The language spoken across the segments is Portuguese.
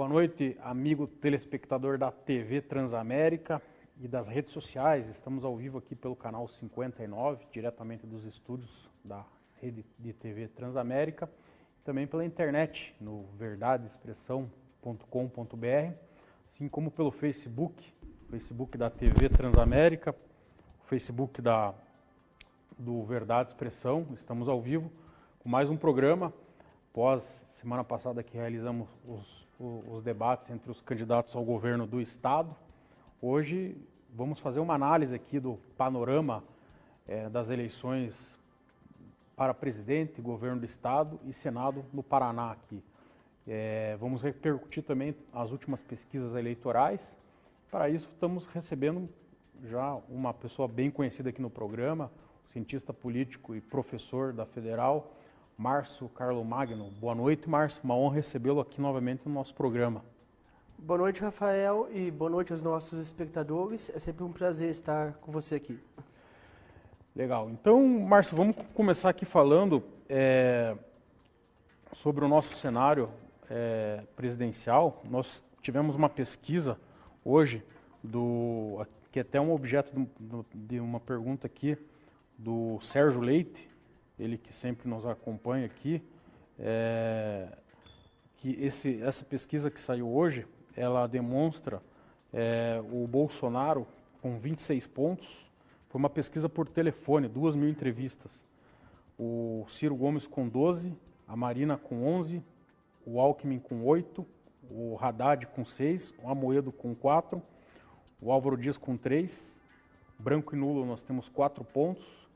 Boa noite, amigo telespectador da TV Transamérica e das redes sociais. Estamos ao vivo aqui pelo canal 59, diretamente dos estúdios da rede de TV Transamérica, também pela internet, no verdadeexpressão.com.br, assim como pelo Facebook da TV Transamérica, o Facebook do Verdade Expressão. Estamos ao vivo com mais um programa. Após semana passada que realizamos os debates entre os candidatos ao governo do Estado, hoje vamos fazer uma análise aqui do panorama das eleições para presidente, governo do Estado e Senado no Paraná aqui. Vamos repercutir também as últimas pesquisas eleitorais. Para isso estamos recebendo já uma pessoa bem conhecida aqui no programa, cientista político e professor da Federal, Márcio Carlo Magno. Boa noite, Márcio. Uma honra recebê-lo aqui novamente no nosso programa. Boa noite, Rafael, e boa noite aos nossos espectadores. É sempre um prazer estar com você aqui. Legal. Então, Márcio, vamos começar aqui falando sobre o nosso cenário presidencial. Nós tivemos uma pesquisa hoje, que é até um objeto de uma pergunta aqui, do Sérgio Leite, ele que sempre nos acompanha aqui, que essa pesquisa que saiu hoje, ela demonstra o Bolsonaro com 26 pontos. Foi uma pesquisa por telefone, 2.000 entrevistas. O Ciro Gomes com 12, a Marina com 11, o Alckmin com 8, o Haddad com 6, o Amoedo com 4, o Álvaro Dias com 3, branco e nulo nós temos 4 pontos,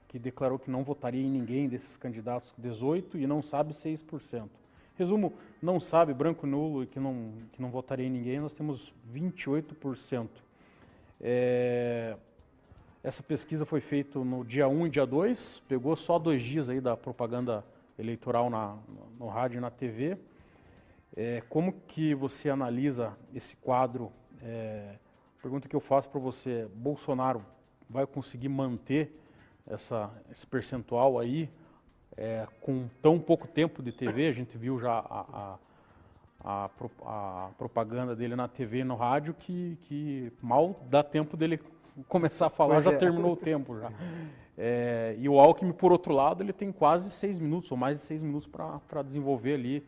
que declarou que não votaria em ninguém desses candidatos, 18, e não sabe 6%. Resumo, não sabe, branco e nulo, e que não votaria em ninguém, nós temos 28%. Essa pesquisa foi feita no dia 1 e dia 2, pegou só 2 dias aí da propaganda eleitoral no rádio e na TV. Como que você analisa esse quadro? Pergunta que eu faço para você: Bolsonaro vai conseguir manter esse percentual aí com tão pouco tempo de TV? A gente viu já a propaganda dele na TV e no rádio que mal dá tempo dele começar a falar, já terminou o tempo já. E o Alckmin, por outro lado, ele tem quase 6 minutos, ou mais de 6 minutos para desenvolver ali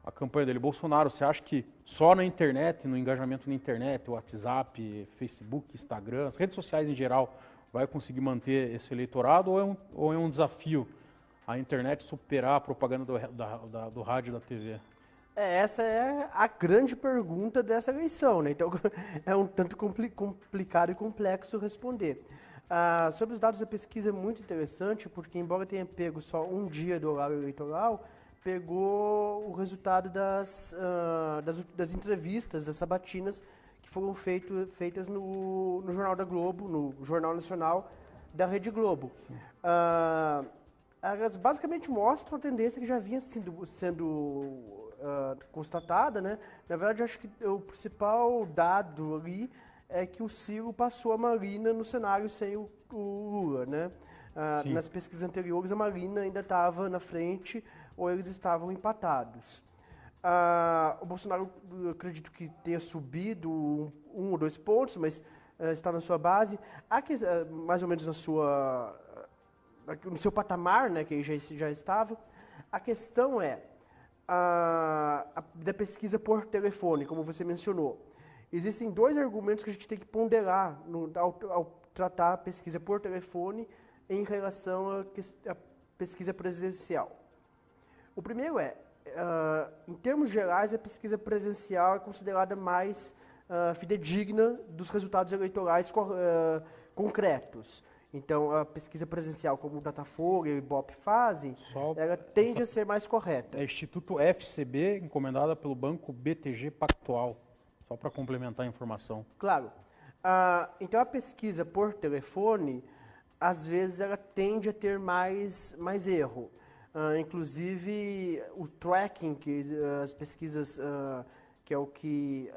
a campanha dele. Bolsonaro, você acha que só na internet, no engajamento na internet, WhatsApp, Facebook, Instagram, as redes sociais em geral, vai conseguir manter esse eleitorado, ou é um desafio a internet superar a propaganda do rádio e da TV? Essa é a grande pergunta dessa eleição, né? Então é um tanto complicado e complexo responder. Sobre os dados da pesquisa é muito interessante, porque embora tenha pego só um dia do horário eleitoral, pegou o resultado das entrevistas, das sabatinas que foram feitas no Jornal da Globo, no Jornal Nacional da Rede Globo. Elas basicamente mostram a tendência que já vinha sendo constatada, né? Na verdade, eu acho que o principal dado ali é que o Ciro passou a Marina no cenário sem o Lula, né? Nas pesquisas anteriores, a Marina ainda estava na frente, ou eles estavam empatados. O Bolsonaro, eu acredito que tenha subido 1 ou 2 pontos, mas está na sua base, mais ou menos no seu patamar, né, que ele já estava. A questão da pesquisa por telefone, como você mencionou. Existem 2 argumentos que a gente tem que ponderar ao tratar a pesquisa por telefone em relação à pesquisa presencial. O primeiro em termos gerais, a pesquisa presencial é considerada mais fidedigna dos resultados eleitorais concretos. Então, a pesquisa presencial, como o Datafolha e o Ibope fazem, ela tende a ser mais correta. É Instituto FCB, encomendada pelo Banco BTG Pactual, só para complementar a informação. Claro. Então, a pesquisa por telefone, às vezes, ela tende a ter mais erro. Inclusive, o tracking, que as pesquisas, que é o que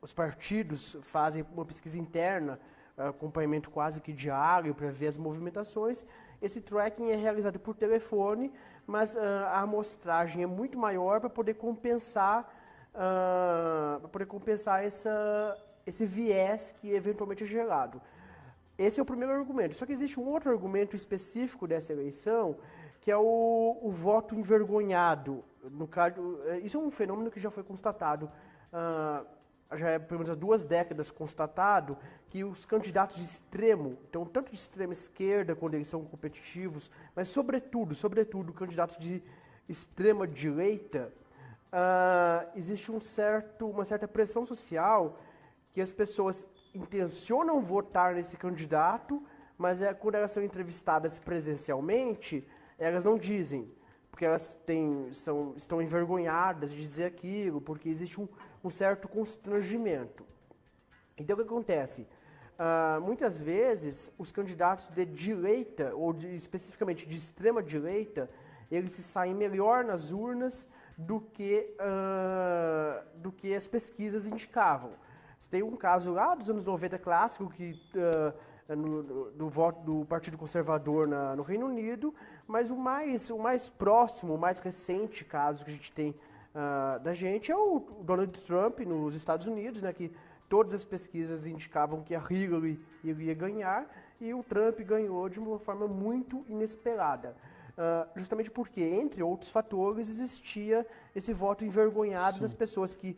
os partidos fazem, uma pesquisa interna, acompanhamento quase que diário para ver as movimentações, esse tracking é realizado por telefone, mas a amostragem é muito maior para poder compensar, esse viés que eventualmente é gerado. Esse é o primeiro argumento. Só que existe um outro argumento específico dessa eleição, que é o voto envergonhado. No caso, isso é um fenômeno que já foi constatado, já é pelo menos há 2 décadas constatado, que os candidatos de extremo, então tanto de extrema esquerda, quando eles são competitivos, mas sobretudo candidatos de extrema direita, existe uma certa pressão social que as pessoas intencionam votar nesse candidato, mas quando elas são entrevistadas presencialmente, elas não dizem, porque elas estão envergonhadas de dizer aquilo, porque existe um certo constrangimento. Então, o que acontece? Muitas vezes, os candidatos de direita, ou especificamente de extrema direita, eles se saem melhor nas urnas do que as pesquisas indicavam. Você tem um caso lá dos anos 90 clássico, que do voto do Partido Conservador no Reino Unido, mas o mais próximo, o mais recente caso que a gente tem da gente é o Donald Trump nos Estados Unidos, né, que todas as pesquisas indicavam que a Hillary iria ganhar, e o Trump ganhou de uma forma muito inesperada. Justamente porque, entre outros fatores, existia esse voto envergonhado das pessoas que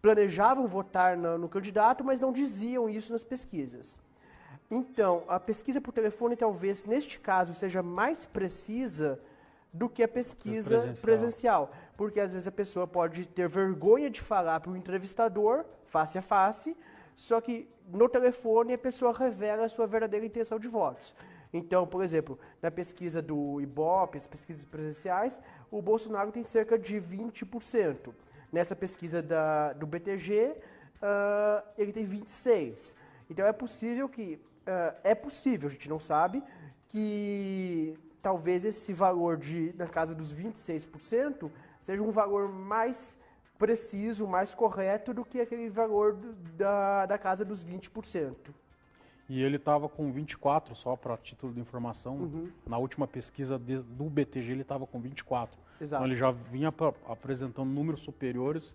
planejavam votar no candidato, mas não diziam isso nas pesquisas. Então, a pesquisa por telefone talvez, neste caso, seja mais precisa do que a pesquisa presencial. Porque, às vezes, a pessoa pode ter vergonha de falar para o entrevistador, face a face, só que no telefone a pessoa revela a sua verdadeira intenção de votos. Então, por exemplo, na pesquisa do Ibope, as pesquisas presenciais, o Bolsonaro tem cerca de 20%. Nessa pesquisa do BTG, ele tem 26%. Então, é possível, a gente não sabe, que talvez esse valor na casa dos 26% seja um valor mais preciso, mais correto do que aquele valor da casa dos 20%. E ele estava com 24, só para título de informação. Na última pesquisa do BTG ele estava com 24. Exato. Então ele já vinha apresentando números superiores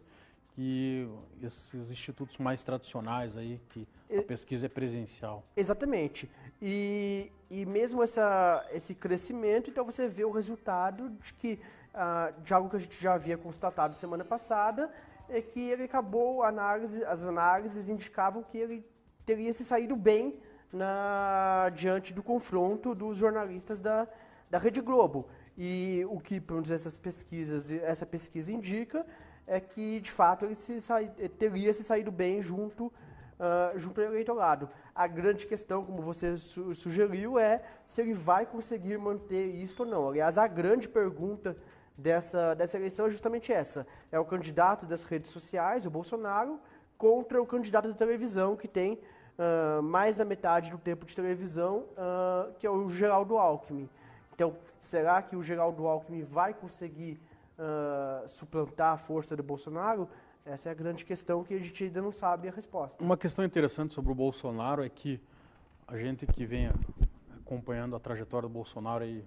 que esses institutos mais tradicionais aí, que a pesquisa é presencial. Exatamente. E mesmo esse crescimento, então você vê o resultado de algo que a gente já havia constatado semana passada, é que ele acabou, as análises indicavam que ele teria se saído bem diante do confronto dos jornalistas da Rede Globo. E o que, pelo menos, essa pesquisa indica é que, de fato, ele teria se saído bem junto ao eleitorado. A grande questão, como você sugeriu, é se ele vai conseguir manter isso ou não. Aliás, a grande pergunta dessa eleição é justamente essa. É o candidato das redes sociais, o Bolsonaro, contra o candidato da televisão, que tem mais da metade do tempo de televisão, que é o Geraldo Alckmin. Então, será que o Geraldo Alckmin vai conseguir suplantar a força do Bolsonaro? Essa é a grande questão que a gente ainda não sabe a resposta. Uma questão interessante sobre o Bolsonaro é que a gente que vem acompanhando a trajetória do Bolsonaro, aí,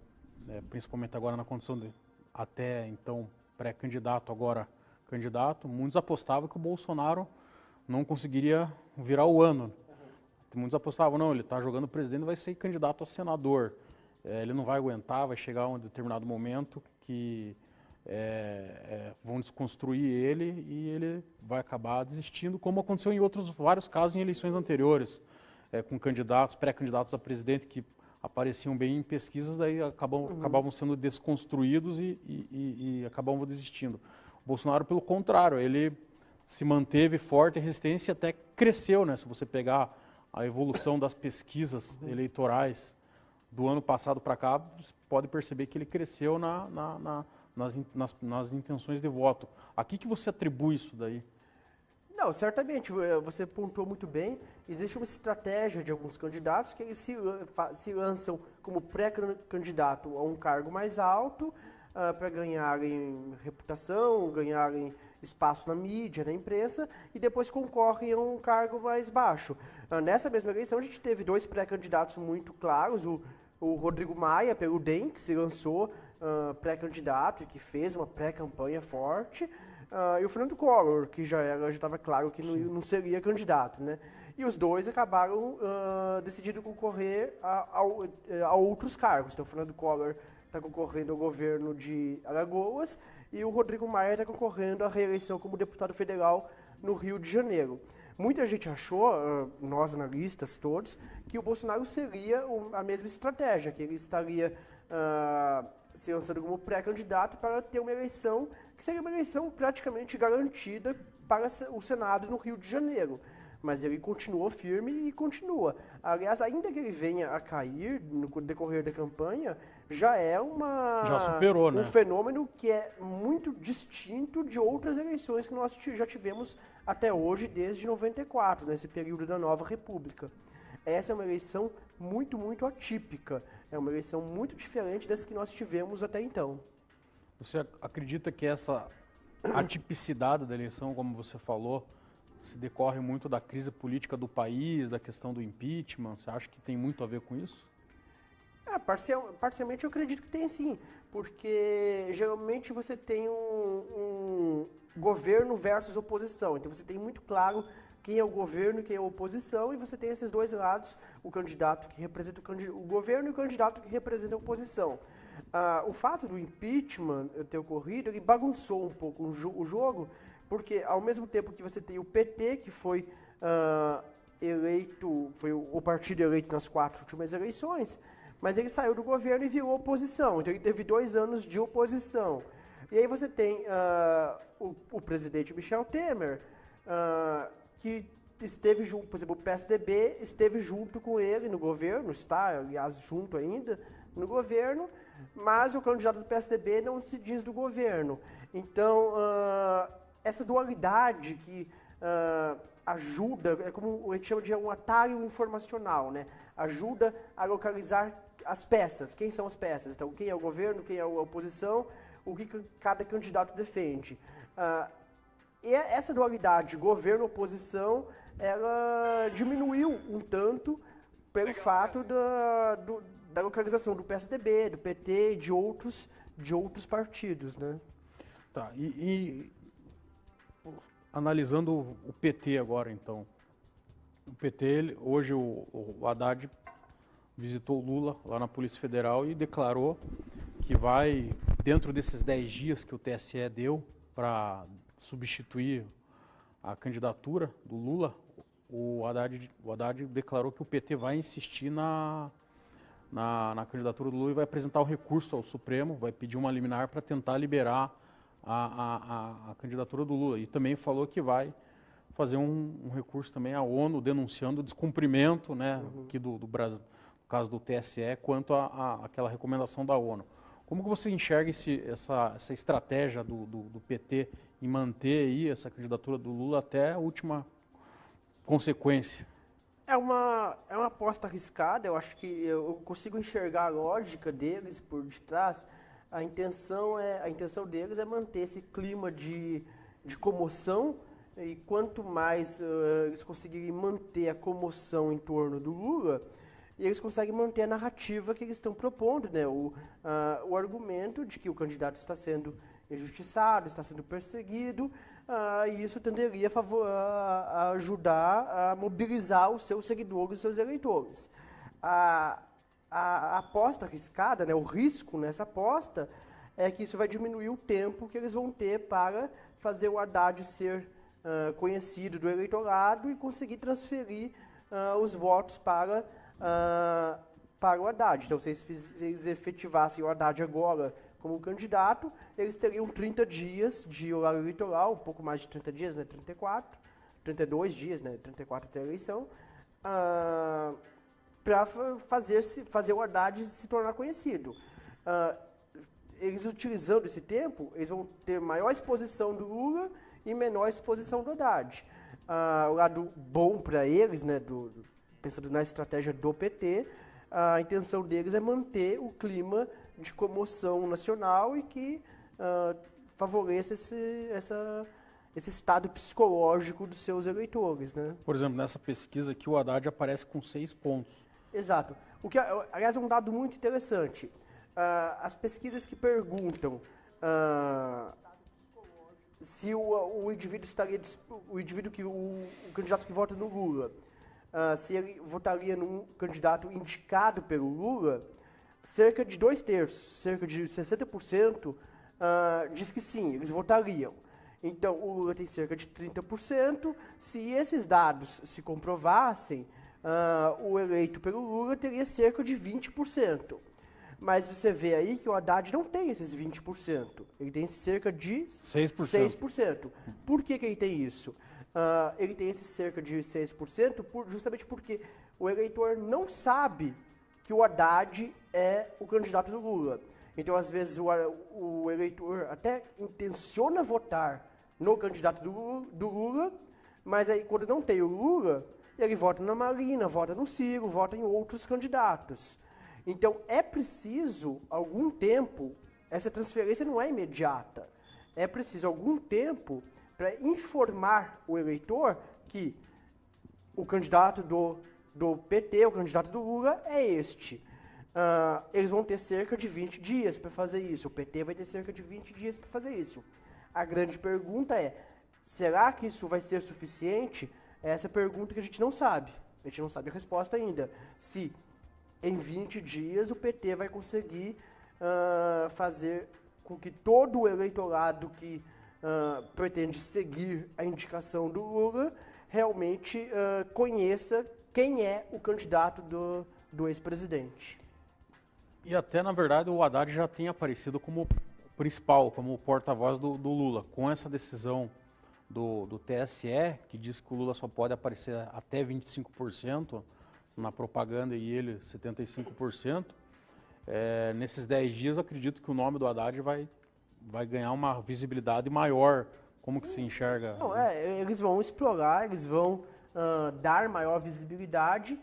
principalmente agora na condição de até então pré-candidato, agora candidato, muitos apostavam que o Bolsonaro não conseguiria virar o ano. Muitos apostavam, não, ele está jogando presidente e vai ser candidato a senador. Ele não vai aguentar, vai chegar a um determinado momento que vão desconstruir ele e ele vai acabar desistindo, como aconteceu em outros vários casos em eleições anteriores, com candidatos, pré-candidatos a presidente que apareciam bem em pesquisas, daí acabavam sendo desconstruídos e acabavam desistindo. O Bolsonaro, pelo contrário, ele se manteve forte, a resistência até cresceu, né? Se você pegar a evolução das pesquisas eleitorais do ano passado para cá, você pode perceber que ele cresceu nas intenções de voto. A que você atribui isso daí? Não, certamente, você pontuou muito bem. Existe uma estratégia de alguns candidatos que eles se lançam como pré-candidato a um cargo mais alto para ganharem reputação, ganharem espaço na mídia, na imprensa, e depois concorrem a um cargo mais baixo. Nessa mesma eleição, a gente teve 2 pré-candidatos muito claros, o Rodrigo Maia, pelo DEM, que se lançou pré-candidato e que fez uma pré-campanha forte, e o Fernando Collor, que já estava claro que não seria candidato, né? E os dois acabaram decidindo concorrer a outros cargos. Então, o Fernando Collor está concorrendo ao governo de Alagoas e o Rodrigo Maia está concorrendo à reeleição como deputado federal no Rio de Janeiro. Muita gente achou, nós analistas todos, que o Bolsonaro seria a mesma estratégia, que ele estaria se lançando como pré-candidato para ter uma eleição que seria uma eleição praticamente garantida para o Senado no Rio de Janeiro. Mas ele continuou firme e continua. Aliás, ainda que ele venha a cair no decorrer da campanha, já é Já superou, né? um fenômeno que é muito distinto de outras eleições que nós já tivemos até hoje, desde 94, nesse período da Nova República. Essa é uma eleição muito, muito atípica. É uma eleição muito diferente das que nós tivemos até então. Você acredita que essa atipicidade da eleição, como você falou, se decorre muito da crise política do país, da questão do impeachment? Você acha que tem muito a ver com isso? Parcialmente eu acredito que tem sim, porque geralmente você tem um governo versus oposição, então você tem muito claro quem é o governo e quem é a oposição, e você tem esses dois lados, o candidato que representa o governo e o candidato que representa a oposição. O fato do impeachment ter ocorrido, ele bagunçou um pouco o jogo, porque ao mesmo tempo que você tem o PT, que foi eleito, foi o partido eleito nas 4 últimas eleições, mas ele saiu do governo e virou oposição, então ele teve 2 anos de oposição. E aí você tem o presidente Michel Temer, que esteve junto, por exemplo, o PSDB esteve junto com ele no governo, está, aliás, junto ainda no governo, mas o candidato do PSDB não se diz do governo. Então, essa dualidade que ajuda, é como a gente chama de um atalho informacional, né? Ajuda a localizar as peças, quem são as peças, então quem é o governo, quem é a oposição, o que cada candidato defende. E essa dualidade governo-oposição, ela diminuiu um tanto pelo fato da localização do PSDB, do PT e de outros partidos, né? Tá, analisando o PT agora, então. O PT, hoje o Haddad visitou o Lula lá na Polícia Federal e declarou que vai, dentro desses 10 dias que o TSE deu para substituir a candidatura do Lula, o Haddad declarou que o PT vai insistir na candidatura do Lula e vai apresentar o recurso ao Supremo, vai pedir uma liminar para tentar liberar a candidatura do Lula. E também falou que vai fazer um recurso também à ONU denunciando o descumprimento, né, aqui do Brasil, no caso do TSE, quanto àquela recomendação da ONU. Como que você enxerga essa estratégia do PT em manter aí essa candidatura do Lula até a última consequência? É uma aposta arriscada, eu acho que eu consigo enxergar a lógica deles por detrás. A intenção deles é manter esse clima de comoção, e quanto mais eles conseguirem manter a comoção em torno do Lula, eles conseguem manter a narrativa que eles estão propondo, né? O argumento de que o candidato está sendo injustiçado, está sendo perseguido, e isso tenderia a ajudar a mobilizar os seus seguidores, os seus eleitores. A aposta arriscada, né, o risco nessa aposta, é que isso vai diminuir o tempo que eles vão ter para fazer o Haddad ser conhecido do eleitorado e conseguir transferir os votos para o Haddad. Então, se eles efetivassem o Haddad agora como candidato, eles teriam 30 dias de horário eleitoral, um pouco mais de 30 dias, né, 32 dias, né, 34 até a eleição, para fazer o Haddad se tornar conhecido. Eles utilizando esse tempo, eles vão ter maior exposição do Lula e menor exposição do Haddad. O lado bom para eles, né, pensando na estratégia do PT, a intenção deles é manter o clima de comoção nacional e que favoreça esse estado psicológico dos seus eleitores, né? Por exemplo, nessa pesquisa aqui o Haddad aparece com 6 pontos. Exato. O que, aliás, é um dado muito interessante. As pesquisas que perguntam se o indivíduo estaria, o indivíduo que o candidato que vota no Lula, se ele votaria num candidato indicado pelo Lula, cerca de 2/3, cerca de 60%, diz que sim, eles votariam. Então, o Lula tem cerca de 30%. Se esses dados se comprovassem, o eleito pelo Lula teria cerca de 20%. Mas você vê aí que o Haddad não tem esses 20%. Ele tem cerca de 6%. Por que ele tem isso? Ele tem esse cerca de 6% justamente porque o eleitor não sabe que o Haddad é o candidato do Lula. Então, às vezes, o eleitor até intenciona votar no candidato do Lula, mas aí quando não tem o Lula, ele vota na Marina, vota no Ciro, vota em outros candidatos. Então, é preciso algum tempo, essa transferência não é imediata, é preciso algum tempo para informar o eleitor que o candidato do PT, o candidato do Lula, é este. Eles vão ter cerca de 20 dias para fazer isso, o PT vai ter cerca de 20 dias para fazer isso. A grande pergunta é, será que isso vai ser suficiente? Essa é a pergunta que a gente não sabe. A gente não sabe a resposta ainda. Se em 20 dias o PT vai conseguir fazer com que todo o eleitorado que pretende seguir a indicação do Lula realmente conheça quem é o candidato do ex-presidente. E até, na verdade, o Haddad já tem aparecido como principal, como porta-voz do Lula. Com essa decisão do TSE, que diz que o Lula só pode aparecer até 25% na propaganda e ele 75%, nesses 10 dias acredito que o nome do Haddad vai ganhar uma visibilidade maior. Como que se enxerga? Não, eles vão explorar, eles vão dar maior visibilidade.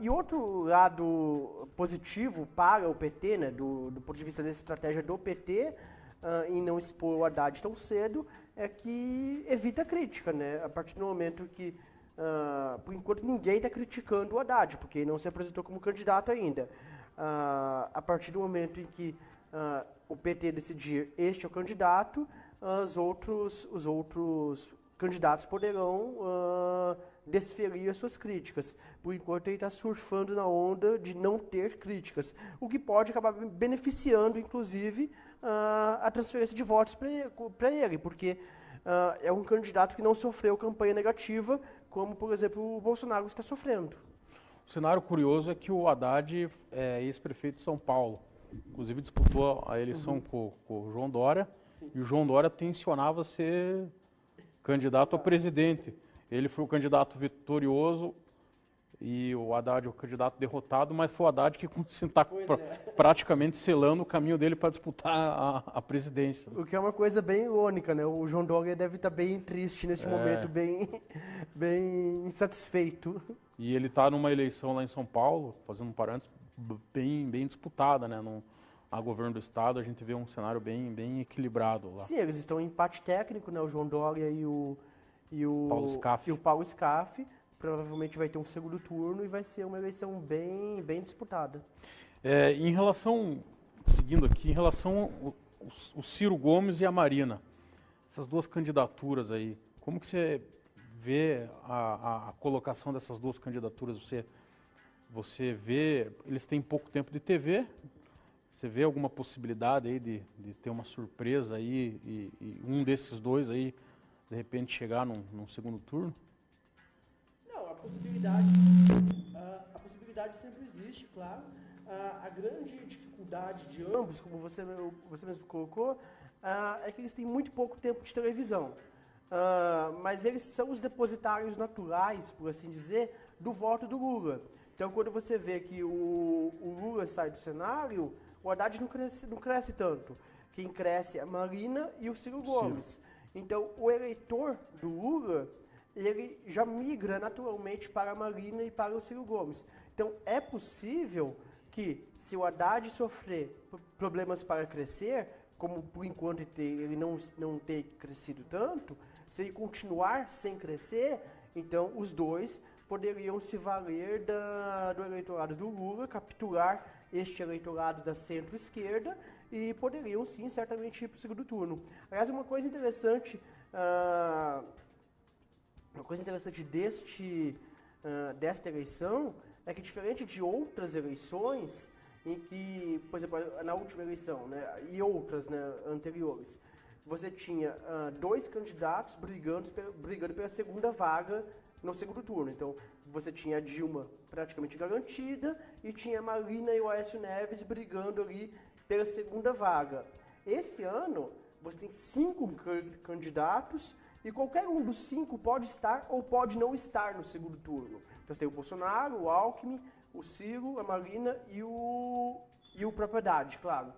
E outro lado positivo para o PT, né, do ponto de vista da estratégia do PT, em não expor o Haddad tão cedo, é que evita a crítica, né? A partir do momento que, por enquanto, ninguém está criticando o Haddad, porque ele não se apresentou como candidato ainda. A partir do momento em que o PT decidir este é o candidato, os outros candidatos poderão desferir as suas críticas. Por enquanto, ele está surfando na onda de não ter críticas, o que pode acabar beneficiando, inclusive, a transferência de votos para ele, porque é um candidato que não sofreu campanha negativa, como, por exemplo, o Bolsonaro está sofrendo. O cenário curioso é que o Haddad é ex-prefeito de São Paulo. Inclusive disputou a eleição com o João Dória. Sim. E o João Dória tensionava ser candidato a presidente. Ele foi o candidato vitorioso e o Haddad o candidato derrotado, mas foi o Haddad que está praticamente selando o caminho dele para disputar a presidência. O que é uma coisa bem irônica, né? O João Dória deve estar bem triste nesse momento, bem insatisfeito. E ele está numa eleição lá em São Paulo, fazendo um parênteses, bem disputada, né? A governo do estado, a gente vê um cenário bem equilibrado lá. Sim, eles estão em empate técnico, né? O João Dória e o Paulo Scaff. Provavelmente vai ter um segundo turno e vai ser uma eleição bem disputada. Seguindo aqui, em relação ao Ciro Gomes e a Marina, essas duas candidaturas aí, como que você vê a colocação dessas duas candidaturas? Você vê, eles têm pouco tempo de TV, você vê alguma possibilidade aí de ter uma surpresa aí e um desses dois aí, de repente, chegar num segundo turno? Não, a possibilidade sempre existe, claro. A grande dificuldade de ambos, como você mesmo colocou, é que eles têm muito pouco tempo de televisão. Mas eles são os depositários naturais, por assim dizer, do voto do Lula. Então, quando você vê que o Lula sai do cenário, o Haddad não cresce tanto. Quem cresce é a Marina e o Ciro Gomes. Então, o eleitor do Lula, ele já migra naturalmente para a Marina e para o Ciro Gomes. Então, é possível que, se o Haddad sofrer problemas para crescer, como por enquanto ele não ter crescido tanto, se ele continuar sem crescer, então os dois poderiam se valer do eleitorado do Lula, capturar este eleitorado da centro-esquerda e poderiam, sim, certamente ir para o segundo turno. Aliás, uma coisa interessante desta eleição é que, diferente de outras eleições, em que, por exemplo, na última eleição, né, e outras, né, anteriores, você tinha dois candidatos brigando pela segunda vaga no segundo turno. Então, você tinha a Dilma praticamente garantida e tinha a Marina e o Aécio Neves brigando ali pela segunda vaga. Esse ano, você tem 5 candidatos e qualquer um dos 5 pode estar ou pode não estar no segundo turno. Então, você tem o Bolsonaro, o Alckmin, o Ciro, a Marina e o próprio Haddad, claro.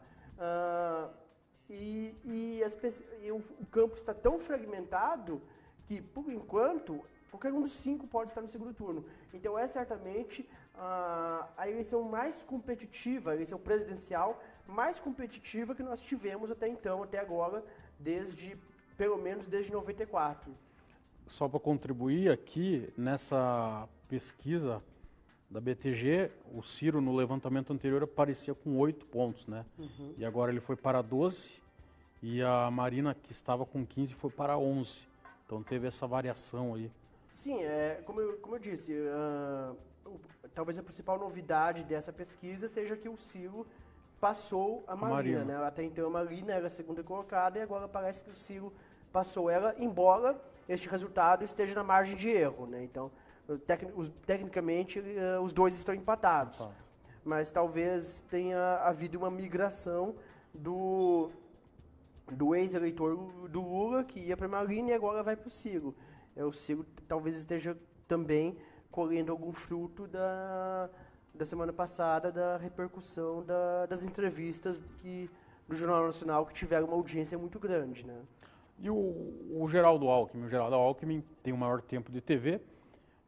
O campo está tão fragmentado que, por enquanto, qualquer um dos 5 pode estar no segundo turno. Então, é certamente a eleição mais competitiva, a eleição presidencial mais competitiva que nós tivemos até então, até agora, pelo menos desde 94. Só para contribuir aqui, nessa pesquisa da BTG, o Ciro, no levantamento anterior, aparecia com 8 pontos, né? Uhum. E agora ele foi para 12, e a Marina, que estava com 15, foi para 11. Então teve essa variação aí. Sim, como eu disse, talvez a principal novidade dessa pesquisa seja que o Ciro passou a Marina, né? Até então a Marina era a segunda colocada e agora parece que o Ciro passou ela, embora este resultado esteja na margem de erro, né? Então, tecnicamente, os dois estão empatados. Mas talvez tenha havido uma migração do ex-eleitor do Lula, que ia para a Marina e agora vai para o Ciro. O Ciro talvez esteja também colhendo algum fruto da semana passada, da repercussão das entrevistas do Jornal Nacional, que tiveram uma audiência muito grande, né? E o Geraldo Alckmin? O Geraldo Alckmin tem o maior tempo de TV,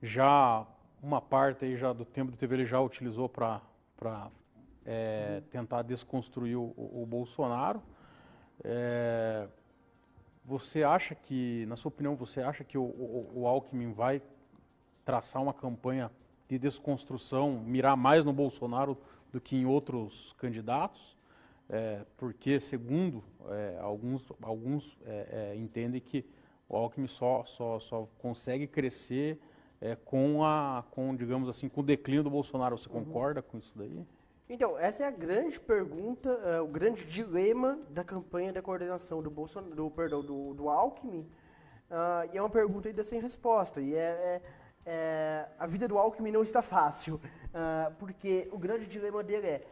já uma parte aí já do tempo de TV ele já utilizou para tentar desconstruir o Bolsonaro. Você acha que, na sua opinião, o Alckmin vai traçar uma campanha de desconstrução, mirar mais no Bolsonaro do que em outros candidatos? Porque, segundo alguns entendem que o Alckmin só consegue crescer digamos assim, com o declínio do Bolsonaro. Você concorda com isso daí? Então, essa é a grande pergunta, o grande dilema da campanha da coordenação do Alckmin, e é uma pergunta ainda sem resposta. E a vida do Alckmin não está fácil, porque o grande dilema dele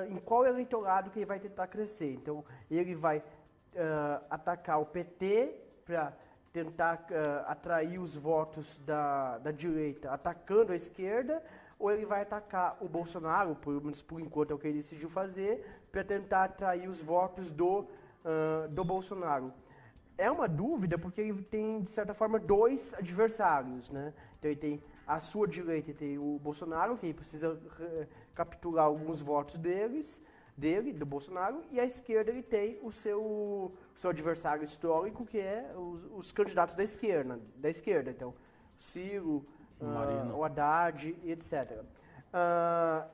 em qual eleitorado que ele vai tentar crescer. Então, ele vai atacar o PT para tentar atrair os votos da direita, atacando a esquerda, ou ele vai atacar o Bolsonaro, pelo menos por enquanto é o que ele decidiu fazer, para tentar atrair os votos do Bolsonaro. É uma dúvida porque ele tem, de certa forma, 2 adversários, né? Então ele tem a sua direita, tem o Bolsonaro, que ele precisa capturar alguns votos do Bolsonaro, e à esquerda ele tem o seu adversário histórico, que é os candidatos da esquerda. Então, Ciro, o Haddad, etc.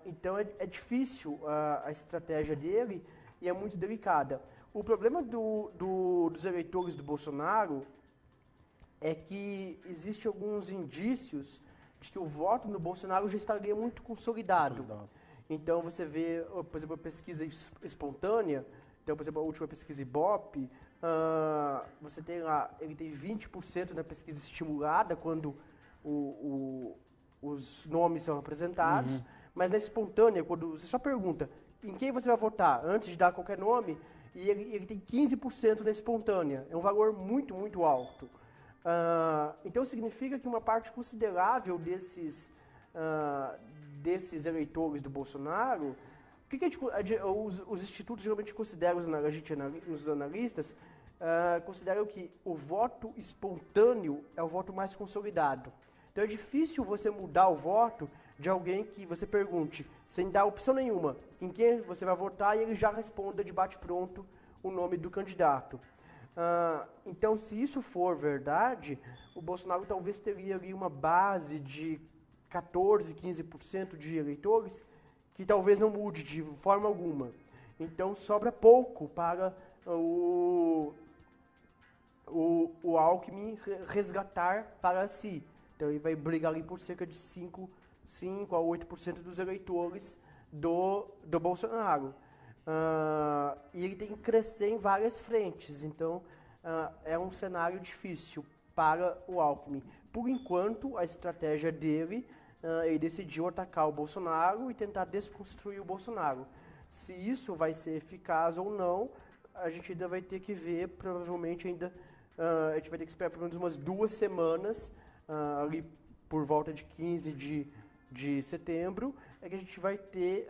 Então é difícil a estratégia dele e é muito delicada. O problema dos eleitores do Bolsonaro é que existem alguns indícios de que o voto no Bolsonaro já estaria muito consolidado. Então você vê, por exemplo, a pesquisa espontânea, então, por exemplo, a última pesquisa Ibope, você tem lá, ele tem 20% na pesquisa estimulada, quando os nomes são apresentados, mas na espontânea, quando você só pergunta em quem você vai votar antes de dar qualquer nome, e ele tem 15% na espontânea. É um valor muito, muito alto. Então significa que uma parte considerável desses eleitores do Bolsonaro, o que os institutos geralmente consideram, os analistas, consideram que o voto espontâneo é o voto mais consolidado. Então é difícil você mudar o voto de alguém que você pergunte, sem dar opção nenhuma, em quem você vai votar, e ele já responda de bate-pronto o nome do candidato. Então, se isso for verdade, o Bolsonaro talvez teria ali uma base de 14, 15% de eleitores que talvez não mude de forma alguma. Então, sobra pouco para o Alckmin resgatar para si. Então, ele vai brigar ali por cerca de 5 a 8% dos eleitores do Bolsonaro. E ele tem que crescer em várias frentes. Então, é um cenário difícil para o Alckmin. Por enquanto, a estratégia dele, ele decidiu atacar o Bolsonaro e tentar desconstruir o Bolsonaro. Se isso vai ser eficaz ou não, a gente ainda vai ter que ver, provavelmente ainda, a gente vai ter que esperar pelo menos umas 2 semanas, ali por volta de 15 de setembro, é que a gente vai ter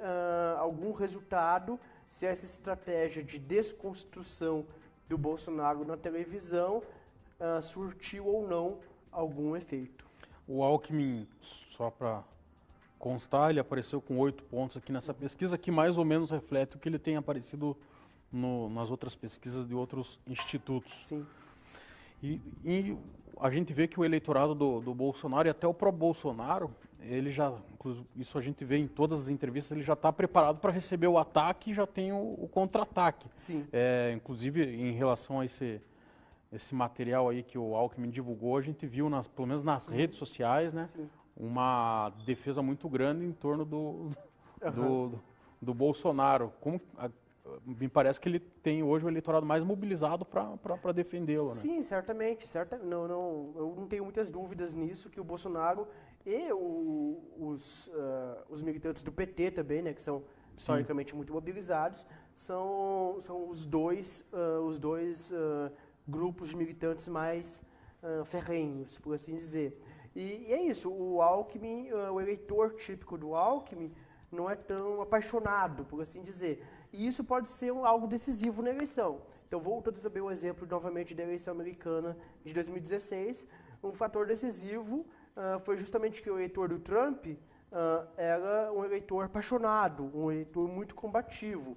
algum resultado se essa estratégia de desconstrução do Bolsonaro na televisão surtiu ou não algum efeito. O Alckmin, só para constar, ele apareceu com 8 pontos aqui nessa pesquisa, que mais ou menos reflete o que ele tem aparecido nas outras pesquisas de outros institutos. Sim. E a gente vê que o eleitorado do Bolsonaro e até o pró-Bolsonaro, ele já, isso a gente vê em todas as entrevistas, ele já está preparado para receber o ataque e já tem o contra-ataque. Sim. Inclusive, em relação a esse material aí que o Alckmin divulgou, a gente viu, pelo menos nas redes sociais, né, uma defesa muito grande em torno do Bolsonaro. Me parece que ele tem hoje o eleitorado mais mobilizado para defendê-lo, né? Sim, certamente. Eu não tenho muitas dúvidas nisso, que o Bolsonaro e os militantes do PT também, né, que são historicamente muito mobilizados, são os dois grupos de militantes mais ferrenhos, por assim dizer. E é isso, o Alckmin, o eleitor típico do Alckmin não é tão apaixonado, por assim dizer. E isso pode ser algo decisivo na eleição. Então, voltando também ao exemplo, novamente, da eleição americana de 2016, um fator decisivo foi justamente que o eleitor do Trump era um eleitor apaixonado, um eleitor muito combativo,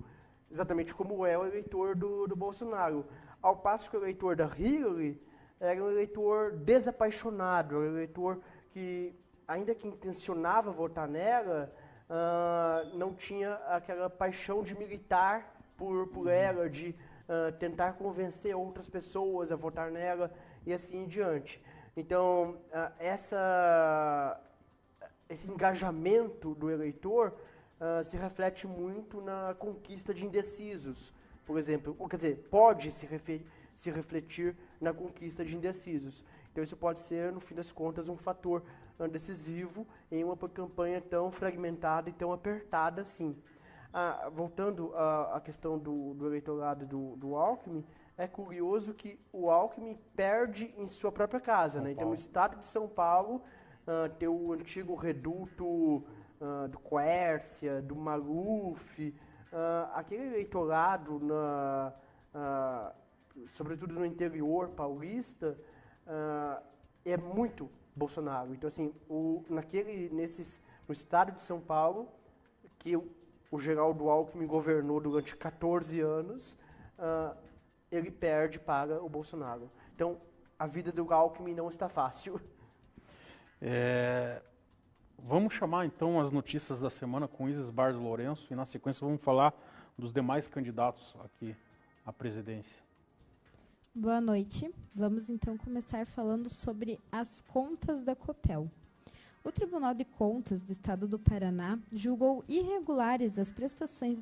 exatamente como é o eleitor do Bolsonaro. Ao passo que o eleitor da Hillary era um eleitor desapaixonado, um eleitor que, ainda que intencionava votar nela, não tinha aquela paixão de militar por ela, de tentar convencer outras pessoas a votar nela e assim em diante. Então, esse engajamento do eleitor se reflete muito na conquista de indecisos, por exemplo, quer dizer, pode se refletir na conquista de indecisos. Então, isso pode ser, no fim das contas, um fator decisivo em uma campanha tão fragmentada e tão apertada assim. Voltando à questão do eleitorado do Alckmin, é curioso que o Alckmin perde em sua própria casa, né? Então, no estado de São Paulo, tem o antigo reduto do Quércia, do Maluf, aquele eleitorado, sobretudo no interior paulista, é muito Bolsonaro. Então, assim, no estado de São Paulo, que o Geraldo Alckmin governou durante 14 anos, ele perde para o Bolsonaro. Então, a vida do Alckmin não está fácil. Vamos chamar, então, as notícias da semana com Isis Barros Lourenço e, na sequência, vamos falar dos demais candidatos aqui à presidência. Boa noite. Vamos então começar falando sobre as contas da Copel. O Tribunal de Contas do Estado do Paraná julgou irregulares as prestações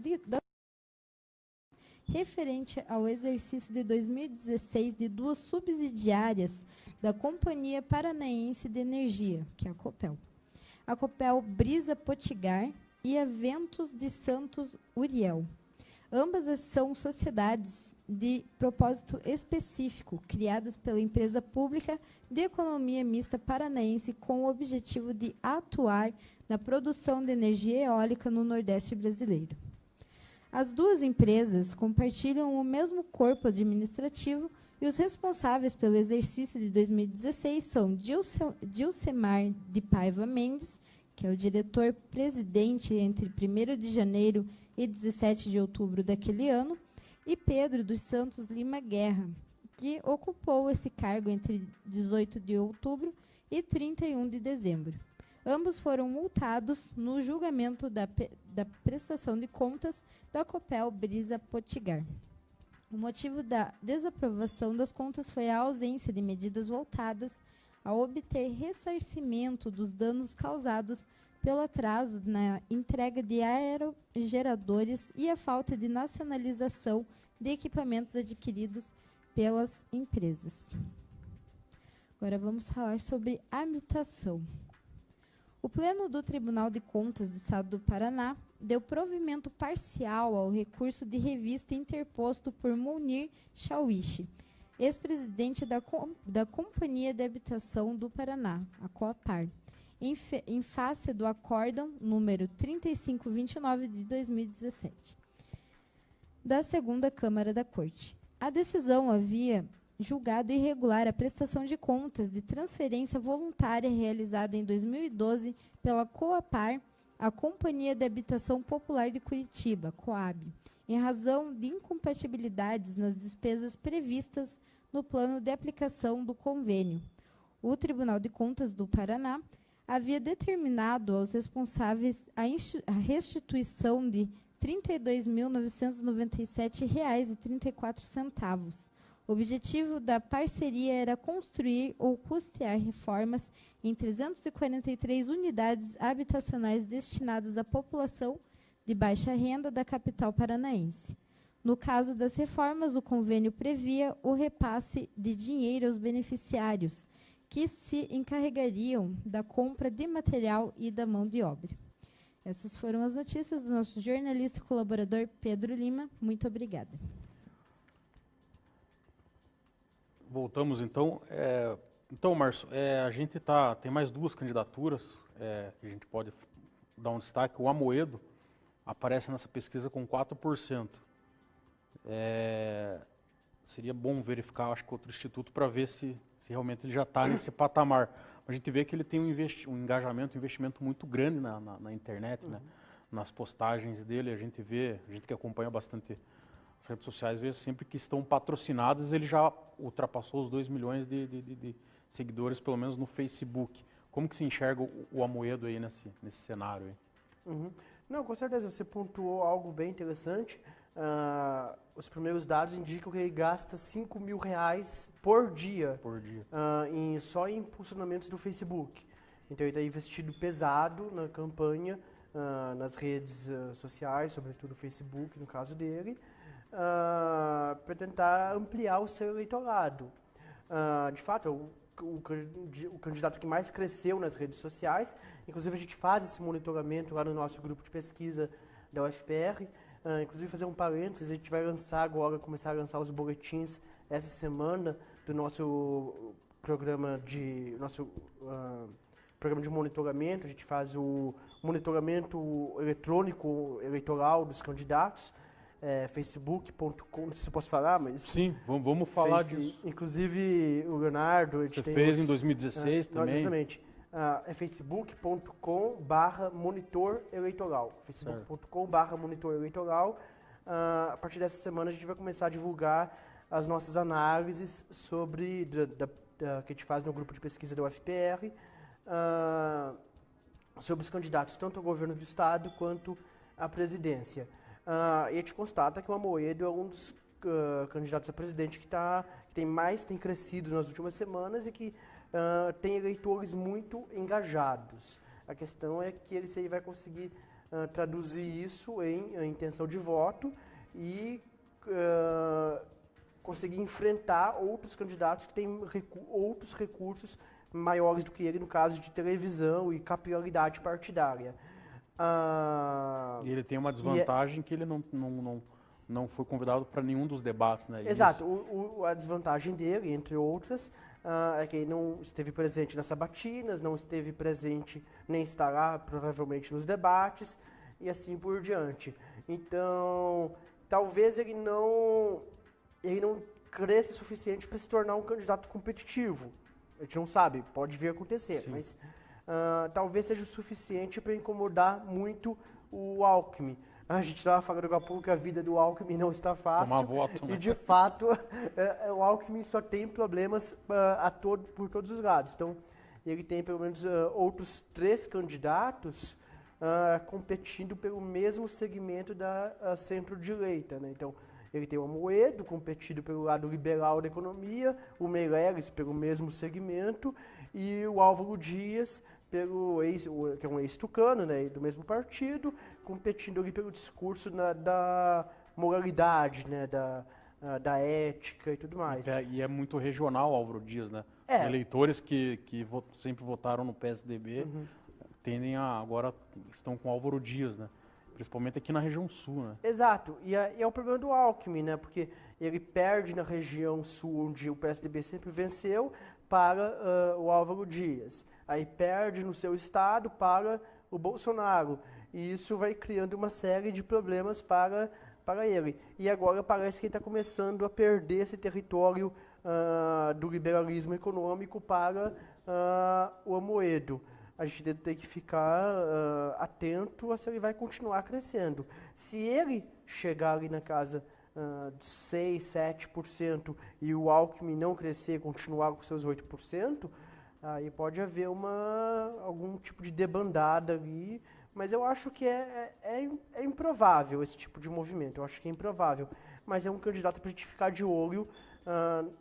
referente ao exercício de 2016 de 2 subsidiárias da Companhia Paranaense de Energia, que é a Copel. A Copel Brisa Potigar e a Ventos de Santos Uriel. Ambas são sociedades de propósito específico, criadas pela empresa pública de economia mista paranaense com o objetivo de atuar na produção de energia eólica no Nordeste brasileiro. As duas empresas compartilham o mesmo corpo administrativo e os responsáveis pelo exercício de 2016 são Dilcemar de Paiva Mendes, que é o diretor-presidente entre 1º de janeiro e 17 de outubro daquele ano, e Pedro dos Santos Lima Guerra, que ocupou esse cargo entre 18 de outubro e 31 de dezembro. Ambos foram multados no julgamento da prestação de contas da Copel Brisa Potiguar. O motivo da desaprovação das contas foi a ausência de medidas voltadas a obter ressarcimento dos danos causados pelo atraso na entrega de aerogeradores e a falta de nacionalização de equipamentos adquiridos pelas empresas. Agora vamos falar sobre habitação. O Pleno do Tribunal de Contas do Estado do Paraná deu provimento parcial ao recurso de revista interposto por Munir Chawishi, ex-presidente da Companhia de Habitação do Paraná, a Coapar, em face do acórdão número 3529 de 2017, da segunda Câmara da Corte. A decisão havia julgado irregular a prestação de contas de transferência voluntária realizada em 2012 pela Coapar, a Companhia de Habitação Popular de Curitiba, Coab, em razão de incompatibilidades nas despesas previstas no plano de aplicação do convênio. O Tribunal de Contas do Paraná havia determinado aos responsáveis a restituição de R$ 32.997,34. O objetivo da parceria era construir ou custear reformas em 343 unidades habitacionais destinadas à população de baixa renda da capital paranaense. No caso das reformas, o convênio previa o repasse de dinheiro aos beneficiários, que se encarregariam da compra de material e da mão de obra. Essas foram as notícias do nosso jornalista e colaborador Pedro Lima. Muito obrigada. Voltamos, então. Então, Márcio, a gente tem mais duas candidaturas que a gente pode dar um destaque. O Amoedo aparece nessa pesquisa com 4%. Seria bom verificar, acho que outro instituto, para ver se realmente ele já está nesse patamar. A gente vê que ele tem um investimento muito grande na internet, né? Nas postagens dele. A gente que acompanha bastante as redes sociais, vê sempre que estão patrocinadas. Ele já ultrapassou os 2 milhões de seguidores, pelo menos no Facebook. Como que se enxerga o Amoedo aí nesse cenário aí? Não, com certeza, você pontuou algo bem interessante. Os primeiros dados indicam que ele gasta R$5 mil por dia, só em impulsionamentos do Facebook. Então ele está investido pesado na campanha, nas redes sociais, sobretudo o Facebook, no caso dele, para tentar ampliar o seu eleitorado. De fato, o candidato que mais cresceu nas redes sociais. Inclusive, a gente faz esse monitoramento lá no nosso grupo de pesquisa da UFPR. Inclusive, fazer um parênteses, a gente vai começar a lançar os boletins essa semana do nosso programa de monitoramento. A gente faz o monitoramento eletrônico eleitoral dos candidatos. Facebook.com, não sei se eu posso falar, mas... Sim, vamos falar disso. Inclusive, o Leonardo... Você fez em 2016 também? Exatamente. É facebook.com/monitor eleitoral. facebook.com/monitor eleitoral. A partir dessa semana, a gente vai começar a divulgar as nossas análises sobre que a gente faz no grupo de pesquisa da UFPR, sobre os candidatos, tanto ao governo do Estado quanto à presidência. E a gente constata que o Amoedo é um dos candidatos a presidente que tem crescido nas últimas semanas e que tem eleitores muito engajados. A questão é que ele vai conseguir traduzir isso em intenção de voto e conseguir enfrentar outros candidatos que têm outros recursos maiores do que ele, no caso de televisão e capilaridade partidária. E ele tem uma desvantagem que ele não foi convidado para nenhum dos debates, né? Exato. A desvantagem dele, entre outras, é que ele não esteve presente nas sabatinas, não esteve presente, nem estará provavelmente nos debates, e assim por diante. Então, talvez ele não cresça o suficiente para se tornar um candidato competitivo. A gente não sabe, pode vir a acontecer, sim, mas talvez seja o suficiente para incomodar muito o Alckmin. A gente estava falando agora há pouco que a vida do Alckmin não está fácil. Tomar voto, né? E de fato, o Alckmin só tem problemas por todos os lados. Então, ele tem pelo menos outros 3 candidatos competindo pelo mesmo segmento da centro-direita, né? Então, ele tem o Amoedo, competindo pelo lado liberal da economia, o Meirelles pelo mesmo segmento, e o Álvaro Dias, que é um ex-tucano, né, do mesmo partido, competindo ali pelo discurso da moralidade, né, da ética e tudo mais. E é muito regional, Álvaro Dias, né? É. Eleitores que sempre votaram no PSDB agora estão com Álvaro Dias, né? Principalmente aqui na região sul, né? Exato, e é o problema do Alckmin, né? Porque ele perde na região sul, onde o PSDB sempre venceu, para o Álvaro Dias. Aí perde no seu estado para o Bolsonaro. E isso vai criando uma série de problemas para ele. E agora parece que ele está começando a perder esse território do liberalismo econômico para o Amoedo. A gente tem que ficar atento a se ele vai continuar crescendo. Se ele chegar ali na casa de 6, 7% e o Alckmin não crescer e continuar com seus 8%, aí pode haver algum tipo de debandada ali, mas eu acho que é improvável esse tipo de movimento, eu acho que é improvável. Mas é um candidato para a gente ficar de olho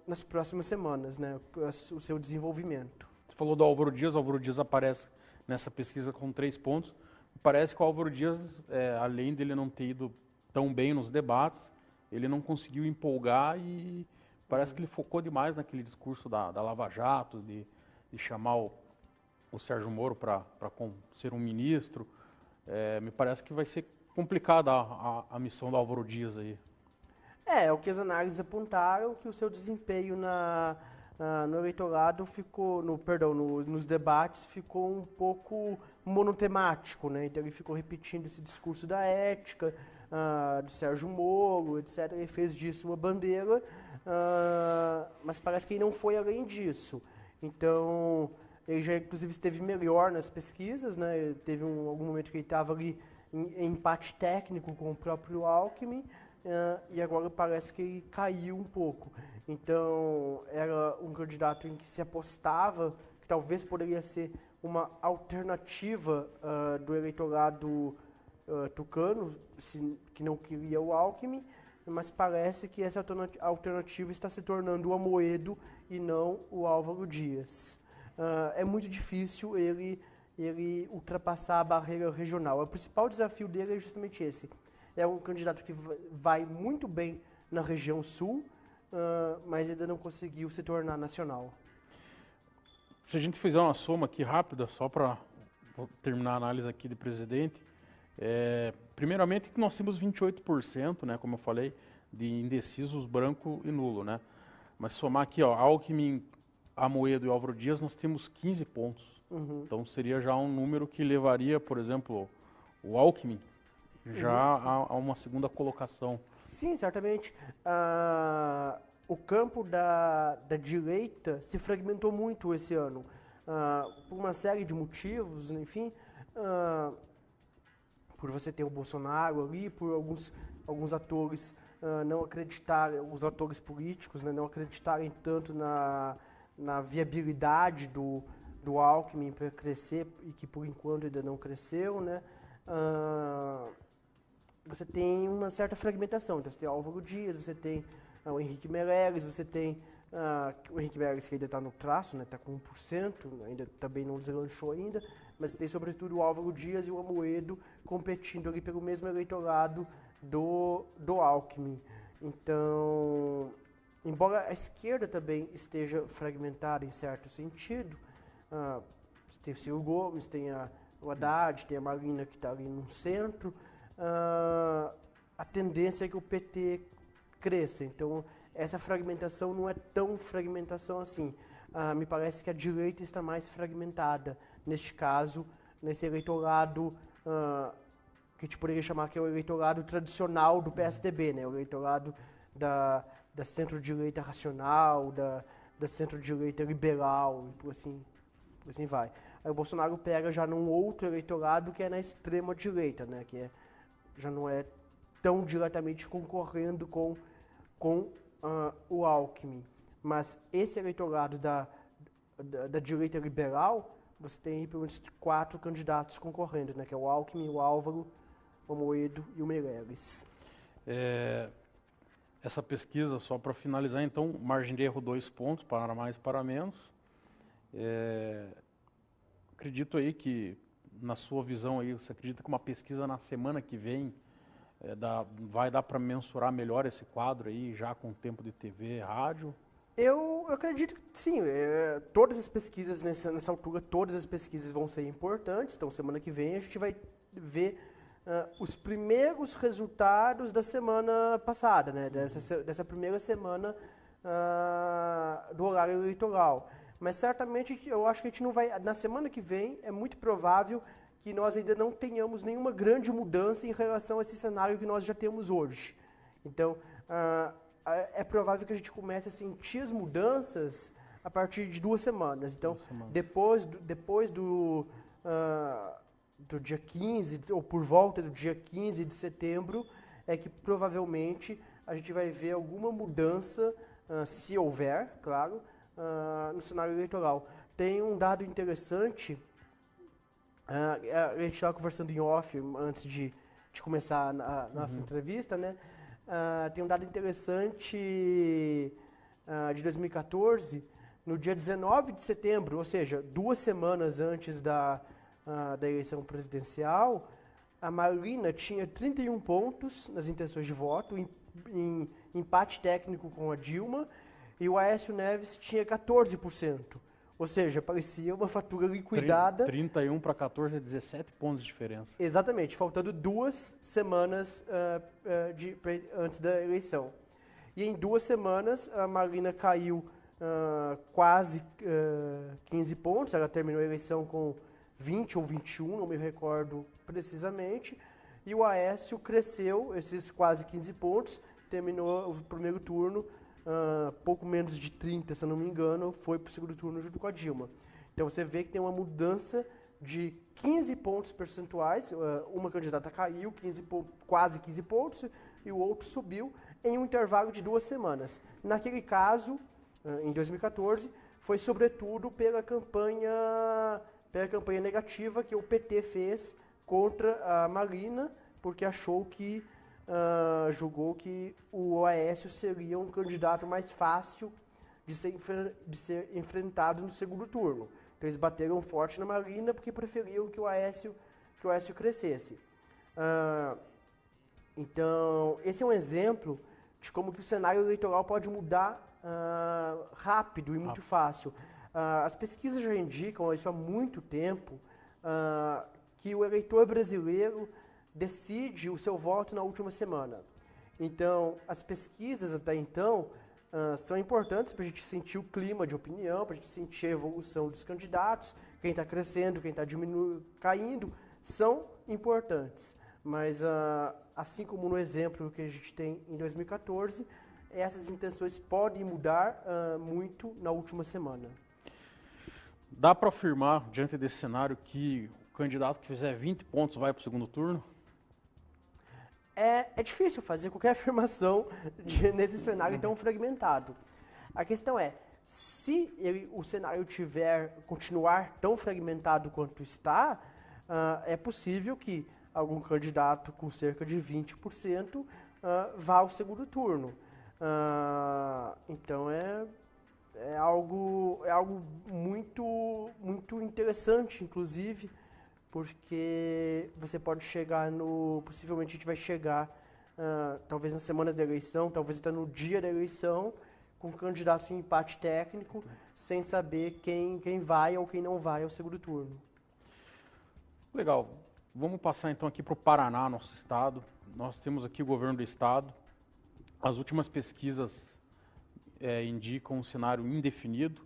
nas próximas semanas, né, o seu desenvolvimento. Você falou do Álvaro Dias aparece nessa pesquisa com 3 pontos. Parece que o Álvaro Dias, além dele não ter ido tão bem nos debates, ele não conseguiu empolgar e parece que ele focou demais naquele discurso da Lava Jato, de chamar o Sérgio Moro para ser um ministro. Me parece que vai ser complicada a missão do Álvaro Dias aí. O que as análises apontaram, que o seu desempenho no eleitorado ficou, nos debates ficou um pouco monotemático, né? Então ele ficou repetindo esse discurso da ética, do Sérgio Moro, etc. Ele fez disso uma bandeira, mas parece que ele não foi além disso. Então ele já inclusive esteve melhor nas pesquisas, né? Teve algum momento que ele estava ali em empate técnico com o próprio Alckmin, e agora parece que ele caiu um pouco. Então, era um candidato em que se apostava que talvez poderia ser uma alternativa do eleitorado tucano, que não queria o Alckmin, mas parece que essa alternativa está se tornando o Amoedo e não o Álvaro Dias. É muito difícil ele ultrapassar a barreira regional. O principal desafio dele é justamente esse. É um candidato que vai muito bem na região sul, mas ainda não conseguiu se tornar nacional. Se a gente fizer uma soma aqui rápida, só para terminar a análise aqui de presidente, primeiramente que nós temos 28%, né, como eu falei, de indecisos branco e nulo, né? Mas somar aqui, Alckmin, Amoedo e Álvaro Dias, nós temos 15 pontos. Então seria já um número que levaria, por exemplo, o Alckmin já a uma segunda colocação. Sim, certamente. O campo da direita se fragmentou muito esse ano, por uma série de motivos, enfim, por você ter o Bolsonaro ali, por alguns atores não acreditarem, os atores políticos, né, não acreditarem tanto na viabilidade do Alckmin para crescer, e que por enquanto ainda não cresceu, né? Você tem uma certa fragmentação. Então, você tem o Álvaro Dias, você tem o Henrique Meirelles, você tem o Henrique Meirelles, que ainda está no traço, né, está com 1%, ainda também não deslanchou ainda, mas você tem sobretudo o Álvaro Dias e o Amoedo competindo ali pelo mesmo eleitorado do Alckmin. Então, embora a esquerda também esteja fragmentada em certo sentido, você tem o Ciro Gomes, tem o Haddad, tem a Marina que está ali no centro, a tendência é que o PT cresça. Então, essa fragmentação não é tão fragmentação assim. Me parece que a direita está mais fragmentada, neste caso, nesse eleitorado que a gente poderia chamar que é o eleitorado tradicional do PSDB, né? O eleitorado da centro-direita racional, da centro-direita liberal, e por assim vai. Aí o Bolsonaro pega já num outro eleitorado que é na extrema-direita, né? Que é já não é tão diretamente concorrendo com o Alckmin. Mas esse eleitorado da direita liberal, você tem pelo menos 4 candidatos concorrendo, né, que é o Alckmin, o Álvaro, o Amoedo e o Meirelles. Essa pesquisa, só para finalizar, então, margem de erro 2 pontos, para mais para menos. Acredito aí que, na sua visão aí, você acredita que uma pesquisa na semana que vem vai dar para mensurar melhor esse quadro aí, já com tempo de TV, rádio? Eu acredito que sim, todas as pesquisas nessa altura, todas as pesquisas vão ser importantes, então semana que vem a gente vai ver os primeiros resultados da semana passada, né, dessa primeira semana do horário eleitoral. Mas certamente eu acho que a gente não vai, na semana que vem é muito provável que nós ainda não tenhamos nenhuma grande mudança em relação a esse cenário que nós já temos hoje. Então, é provável que a gente comece a sentir as mudanças a partir de 2 semanas. Então, depois do dia 15, ou por volta do dia 15 de setembro, é que provavelmente a gente vai ver alguma mudança, se houver, claro, no cenário eleitoral. Tem um dado interessante, a gente estava conversando em off antes de começar a nossa entrevista, né? Tem um dado interessante de 2014, no dia 19 de setembro, ou seja, 2 semanas antes da eleição presidencial, a Marina tinha 31 pontos nas intenções de voto, em empate técnico com a Dilma, e o Aécio Neves tinha 14%. Ou seja, parecia uma fatura liquidada. 31 para 14 é 17 pontos de diferença. Exatamente, faltando 2 semanas antes da eleição. E em 2 semanas, a Marina caiu quase 15 pontos, ela terminou a eleição com 20 ou 21, não me recordo precisamente, e o Aécio cresceu esses quase 15 pontos, terminou o primeiro turno pouco menos de 30, se eu não me engano, foi para o segundo turno junto com a Dilma. Então você vê que tem uma mudança de 15 pontos percentuais, uma candidata caiu, quase 15 pontos, e o outro subiu em um intervalo de 2 semanas. Naquele caso, em 2014, foi sobretudo pela campanha negativa que o PT fez contra a Marina, porque julgou que o Aécio seria um candidato mais fácil de ser enfrentado no segundo turno. Então eles bateram forte na Marina porque preferiam que o Aécio crescesse. Então, esse é um exemplo de como que o cenário eleitoral pode mudar rápido e muito fácil. As pesquisas já indicam isso há muito tempo, que o eleitor brasileiro decide o seu voto na última semana. Então, as pesquisas até então são importantes para a gente sentir o clima de opinião, para a gente sentir a evolução dos candidatos, quem está crescendo, quem está caindo, são importantes. Mas, assim como no exemplo que a gente tem em 2014, essas intenções podem mudar muito na última semana. Dá para afirmar, diante desse cenário, que o candidato que fizer 20 pontos vai para o segundo turno? É difícil fazer qualquer afirmação nesse cenário tão fragmentado. A questão é, se o cenário continuar tão fragmentado quanto está, é possível que algum candidato com cerca de 20% vá ao segundo turno. Então é algo muito, muito interessante, inclusive, porque você pode chegar possivelmente a gente vai chegar talvez na semana da eleição, talvez até no dia da eleição, com candidatos em empate técnico, sem saber quem vai ou quem não vai ao segundo turno. Legal. Vamos passar então aqui para o Paraná, nosso estado. Nós temos aqui o governo do estado. As últimas pesquisas indicam um cenário indefinido.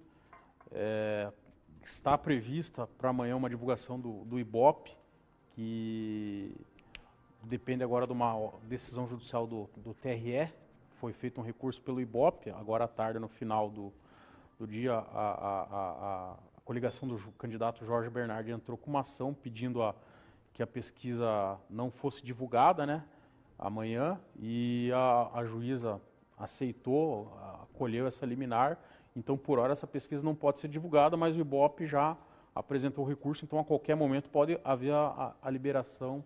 Está prevista para amanhã uma divulgação do Ibope, que depende agora de uma decisão judicial do TRE. Foi feito um recurso pelo Ibope, agora à tarde, no final do dia, a coligação do candidato Jorge Bernardi entrou com uma ação pedindo que a pesquisa não fosse divulgada, né, amanhã, e a juíza aceitou, acolheu essa liminar. Então, por hora, essa pesquisa não pode ser divulgada, mas o Ibope já apresentou o recurso, então a qualquer momento pode haver a liberação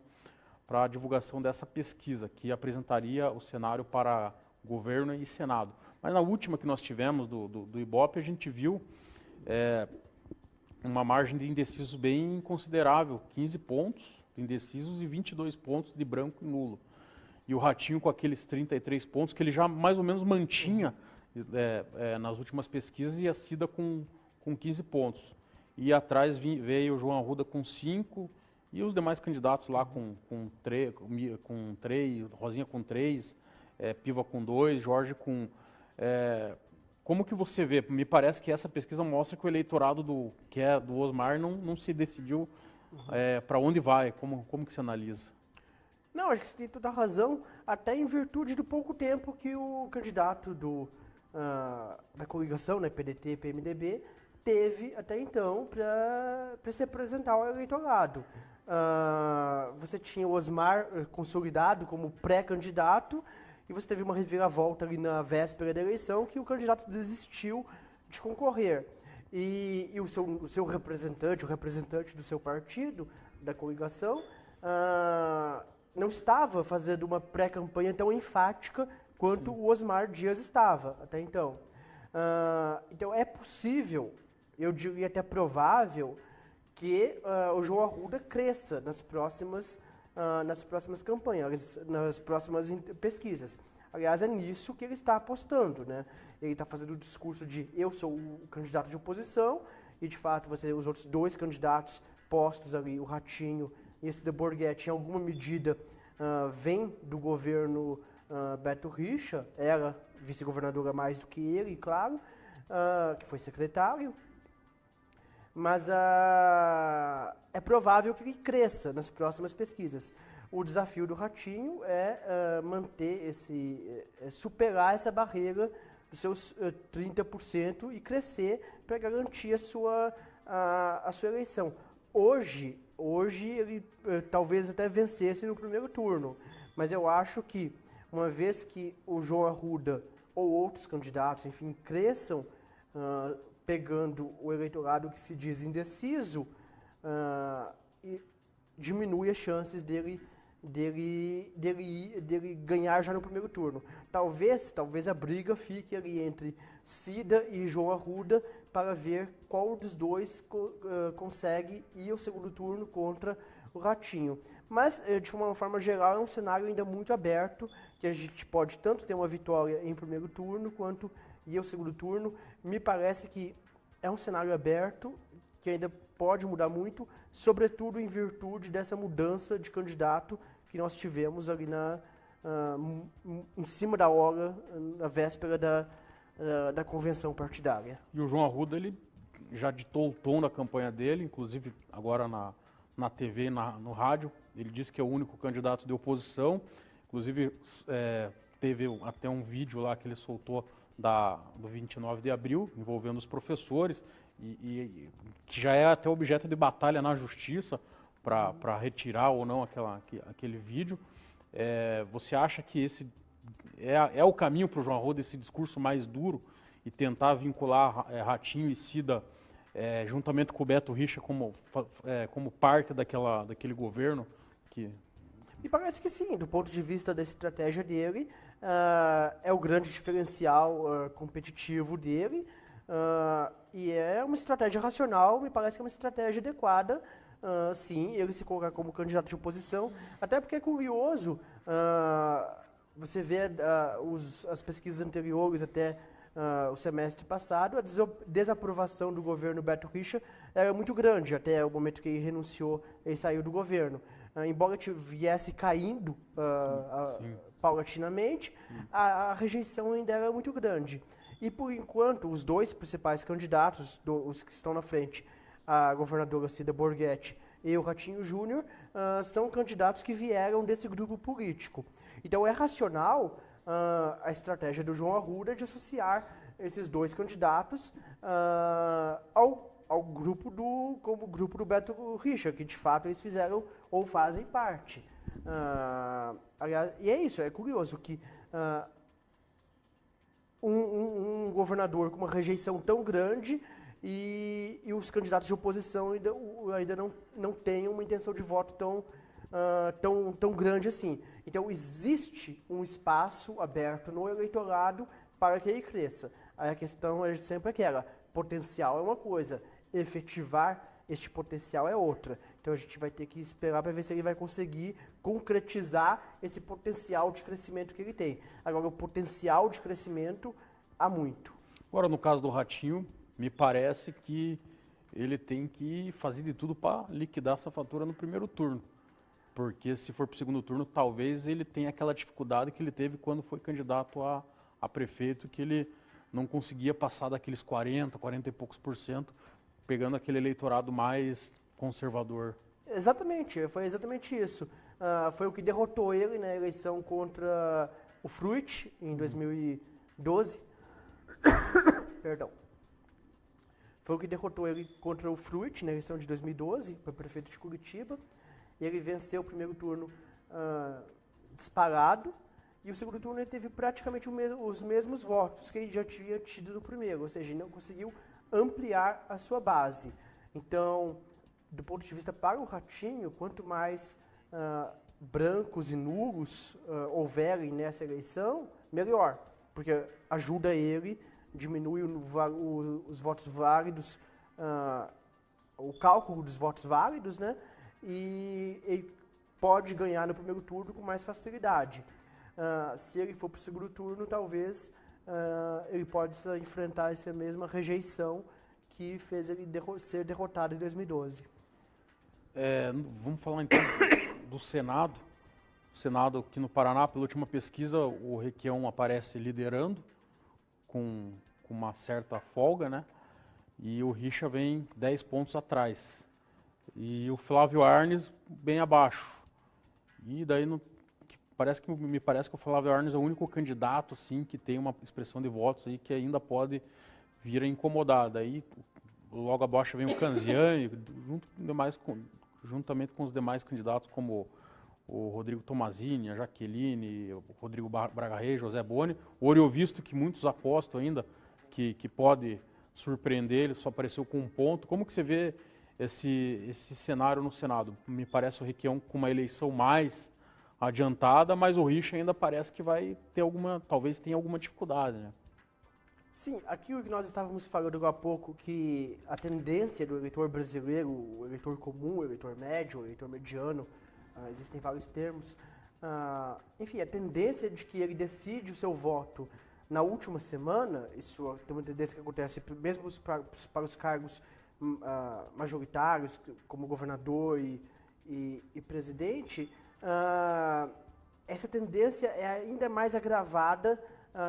para a divulgação dessa pesquisa, que apresentaria o cenário para governo e Senado. Mas na última que nós tivemos do Ibope, a gente viu uma margem de indecisos bem considerável, 15 pontos de indecisos e 22 pontos de branco e nulo. E o Ratinho com aqueles 33 pontos, que ele já mais ou menos mantinha nas últimas pesquisas, e a Cida com 15 pontos. E atrás veio o João Arruda com 5, e os demais candidatos lá com 3, Rosinha com 3, Piva com 2, Jorge com... como que você vê? Me parece que essa pesquisa mostra que o eleitorado do Osmar não se decidiu para onde vai. Como que se analisa? Não, acho que você tem toda a razão, até em virtude do pouco tempo que o candidato da coligação, né, PDT e PMDB, teve até então para se apresentar ao eleitorado. Você tinha o Osmar consolidado como pré-candidato, e você teve uma reviravolta ali na véspera da eleição que o candidato desistiu de concorrer. E o seu representante, o representante do seu partido, da coligação, não estava fazendo uma pré-campanha tão enfática quanto o Osmar Dias estava até então. Então é possível, eu diria até provável, que o João Arruda cresça nas próximas campanhas, nas próximas pesquisas. Aliás, é nisso que ele está apostando, né? Ele está fazendo o discurso de eu sou o candidato de oposição, e de fato os outros dois candidatos postos ali, o Ratinho e esse da Borghetti, em alguma medida vem do governo Beto Richa, ela vice-governadora mais do que ele, claro, que foi secretário. Mas é provável que ele cresça nas próximas pesquisas. O desafio do Ratinho é manter superar essa barreira dos seus 30% e crescer para garantir a sua eleição. Hoje ele talvez até vencesse no primeiro turno, mas eu acho que uma vez que o João Arruda ou outros candidatos, enfim, cresçam pegando o eleitorado que se diz indeciso, e diminui as chances dele ganhar já no primeiro turno. Talvez a briga fique ali entre Cida e João Arruda para ver qual dos dois consegue ir ao segundo turno contra o Ratinho. Mas, de uma forma geral, é um cenário ainda muito aberto, que a gente pode tanto ter uma vitória em primeiro turno, quanto ir ao segundo turno. Me parece que é um cenário aberto, que ainda pode mudar muito, sobretudo em virtude dessa mudança de candidato que nós tivemos ali em cima da hora, na véspera da convenção partidária. E o João Arruda, ele já ditou o tom da campanha dele, inclusive agora na TV e no rádio. Ele disse que é o único candidato de oposição. Inclusive, teve até um vídeo lá que ele soltou do 29 de abril, envolvendo os professores, e que já é até objeto de batalha na justiça para retirar ou não aquele vídeo. Você acha que esse é o caminho para o João Arruda, esse discurso mais duro, e tentar vincular Ratinho e Cida juntamente com o Beto Richa como parte daquele governo? Me parece que sim, do ponto de vista da estratégia dele, é o grande diferencial competitivo dele, e é uma estratégia racional, me parece que é uma estratégia adequada, sim, ele se colocar como candidato de oposição, até porque é curioso, você vê as pesquisas anteriores até o semestre passado, a desaprovação do governo Beto Richa era muito grande, até o momento que ele renunciou, ele saiu do governo. Embora viesse caindo paulatinamente, a rejeição ainda era muito grande. E, por enquanto, os dois principais candidatos, os que estão na frente, a governadora Cida Borghetti e o Ratinho Júnior, são candidatos que vieram desse grupo político. Então, é racional a estratégia do João Arruda de associar esses dois candidatos ao como o grupo do Beto Richa, que de fato eles fizeram ou fazem parte. Aliás, e é isso, é curioso que um governador com uma rejeição tão grande e os candidatos de oposição ainda não têm uma intenção de voto tão grande assim. Então, existe um espaço aberto no eleitorado para que ele cresça. Aí a questão é sempre aquela, potencial é uma coisa, efetivar este potencial é outra. Então, a gente vai ter que esperar para ver se ele vai conseguir concretizar esse potencial de crescimento que ele tem. Agora, o potencial de crescimento há muito. Agora, no caso do Ratinho, me parece que ele tem que fazer de tudo para liquidar essa fatura no primeiro turno. Porque se for para o segundo turno, talvez ele tenha aquela dificuldade que ele teve quando foi candidato a prefeito, que ele não conseguia passar daqueles 40 e poucos %, pegando aquele eleitorado mais conservador. Exatamente, foi exatamente isso. Foi o que derrotou ele na eleição contra o Fruit, em 2012. Perdão. Foi o que derrotou ele contra o Fruit na eleição de 2012, para prefeito de Curitiba. E ele venceu o primeiro turno disparado. E o segundo turno ele teve praticamente os mesmos votos que ele já tinha tido no primeiro. Ou seja, ele não conseguiu ampliar a sua base. Então, do ponto de vista para o Ratinho, quanto mais brancos e nulos houverem nessa eleição, melhor. Porque ajuda ele, diminui os votos válidos, o cálculo dos votos válidos, né? E ele pode ganhar no primeiro turno com mais facilidade. Se ele for para o segundo turno, talvez ele possa enfrentar essa mesma rejeição que fez ele ser derrotado em 2012. Vamos falar então do Senado. O Senado aqui no Paraná, pela última pesquisa, o Requião aparece liderando com uma certa folga, né? E o Richa vem 10 pontos atrás. E o Flávio Arnes bem abaixo. E daí me parece que o Flávio Arnes é o único candidato assim que tem uma expressão de votos aí que ainda pode vir a incomodar. Daí logo abaixo vem o Canziani, juntamente com os demais candidatos como o Rodrigo Tomazini, a Jaqueline, o Rodrigo Braga Reis, José Boni, o Oriovisto, que muitos apostam ainda que pode surpreender, ele só apareceu com um ponto. Como que você vê esse cenário no Senado? Me parece o Requião com uma eleição mais adiantada, mas o Richa ainda parece que vai ter talvez tenha alguma dificuldade, né? Sim, aquilo que nós estávamos falando agora há pouco, que a tendência do eleitor brasileiro, o eleitor comum, o eleitor médio, o eleitor mediano, existem vários termos, enfim, a tendência de que ele decide o seu voto na última semana, isso é uma tendência que acontece mesmo para os cargos majoritários, como governador e presidente, essa tendência é ainda mais agravada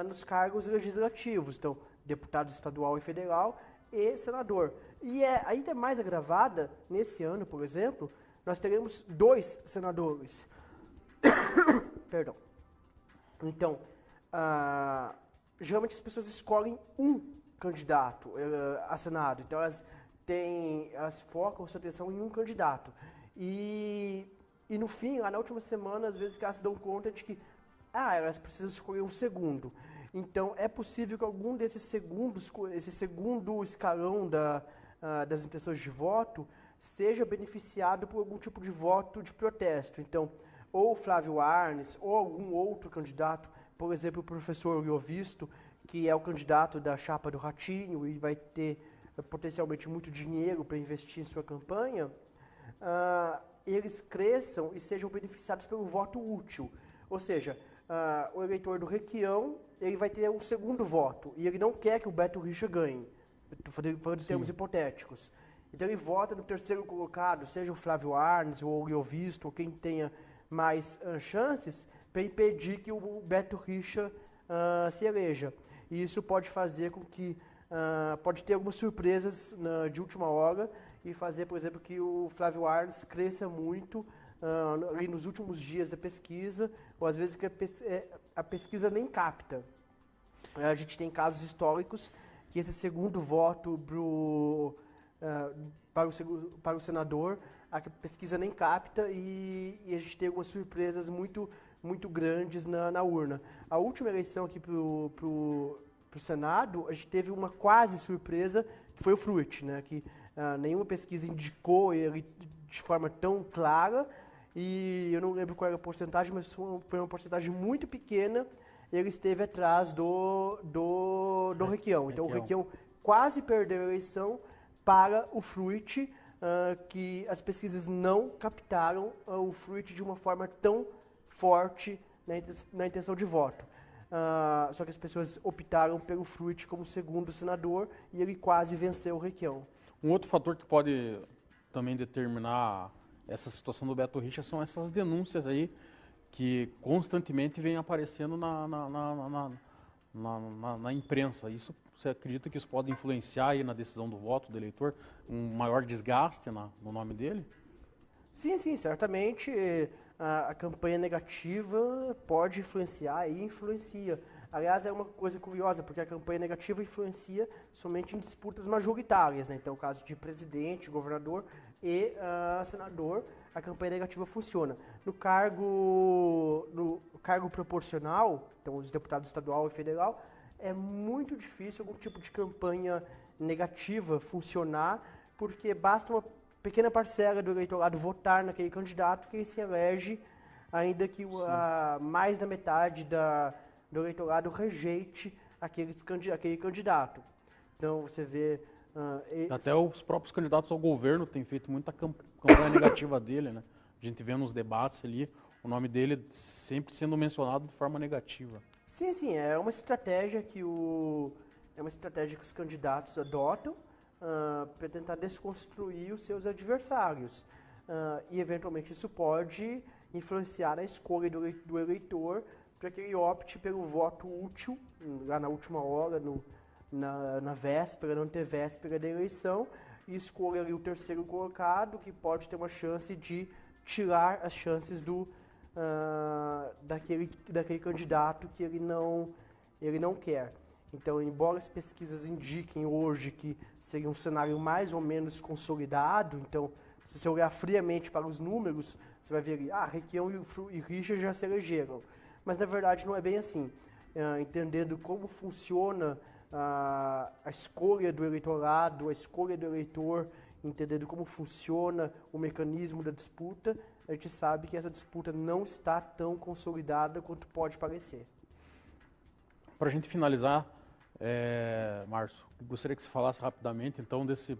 nos cargos legislativos, então, deputado estadual e federal e senador. E é ainda mais agravada, nesse ano, por exemplo, nós teremos 2 senadores. Perdão. Então, geralmente as pessoas escolhem um candidato a Senado, então elas focam sua atenção em um candidato. E no fim, lá na última semana, às vezes elas se dão conta de que elas precisam escolher um segundo. Então, é possível que algum desses esse segundo escalão das intenções de voto, seja beneficiado por algum tipo de voto de protesto. Então, ou Flávio Arnes, ou algum outro candidato, por exemplo, o professor Oriovisto, que é o candidato da chapa do Ratinho e vai ter potencialmente muito dinheiro para investir em sua campanha, eles cresçam e sejam beneficiados pelo voto útil. Ou seja, o eleitor do Requião, ele vai ter um segundo voto, e ele não quer que o Beto Richa ganhe. Estou falando em termos hipotéticos. Então ele vota no terceiro colocado, seja o Flávio Arnes, ou o Oriovisto, ou quem tenha mais chances, para impedir que o Beto Richa se eleja. E isso pode fazer com que, pode ter algumas surpresas de última hora, e fazer, por exemplo, que o Flávio Arnes cresça muito ali nos últimos dias da pesquisa, ou às vezes que a pesquisa nem capta. A gente tem casos históricos que esse segundo voto para o senador, a pesquisa nem capta e a gente tem algumas surpresas muito grandes na urna. A última eleição aqui para o Senado, a gente teve uma quase surpresa, que foi o Fruit, né? Que nenhuma pesquisa indicou ele de forma tão clara, e eu não lembro qual era a porcentagem, mas foi uma porcentagem muito pequena, ele esteve atrás do Requião. Então o Requião quase perdeu a eleição para o Fruit, que as pesquisas não captaram o Fruit de uma forma tão forte na intenção de voto. Só que as pessoas optaram pelo Fruit como segundo senador e ele quase venceu o Requião. Um outro fator que pode também determinar essa situação do Beto Richa são essas denúncias aí que constantemente vêm aparecendo na imprensa. Isso, você acredita que isso pode influenciar aí na decisão do voto do eleitor? Um maior desgaste no nome dele? Sim, certamente a campanha negativa pode influenciar e influencia. Aliás, é uma coisa curiosa, porque a campanha negativa influencia somente em disputas majoritárias, né? Então, o caso de presidente, governador e senador, a campanha negativa funciona. No cargo proporcional, então os deputados estadual e federal, é muito difícil algum tipo de campanha negativa funcionar, porque basta uma pequena parcela do eleitorado votar naquele candidato que ele se elege, ainda que mais da metade do eleitorado rejeite aquele candidato. Então você vê... Até os próprios candidatos ao governo têm feito muita campanha negativa dele, né? A gente vê nos debates ali, o nome dele sempre sendo mencionado de forma negativa. Sim, é uma estratégia que os candidatos adotam para tentar desconstruir os seus adversários. E, eventualmente, isso pode influenciar na escolha do eleitor para que ele opte pelo voto útil, lá na última hora, na véspera, na antevéspera da eleição, e escolha ali o terceiro colocado, que pode ter uma chance de tirar as chances daquele candidato que ele não quer. Então, embora as pesquisas indiquem hoje que seria um cenário mais ou menos consolidado, então, se você olhar friamente para os números, você vai ver ali, Requião e Richa já se elegeram. Mas, na verdade, não é bem assim. Entendendo como funciona a escolha do eleitorado, a escolha do eleitor, entendendo como funciona o mecanismo da disputa, a gente sabe que essa disputa não está tão consolidada quanto pode parecer. Para a gente finalizar, Márcio, gostaria que você falasse rapidamente, então, desse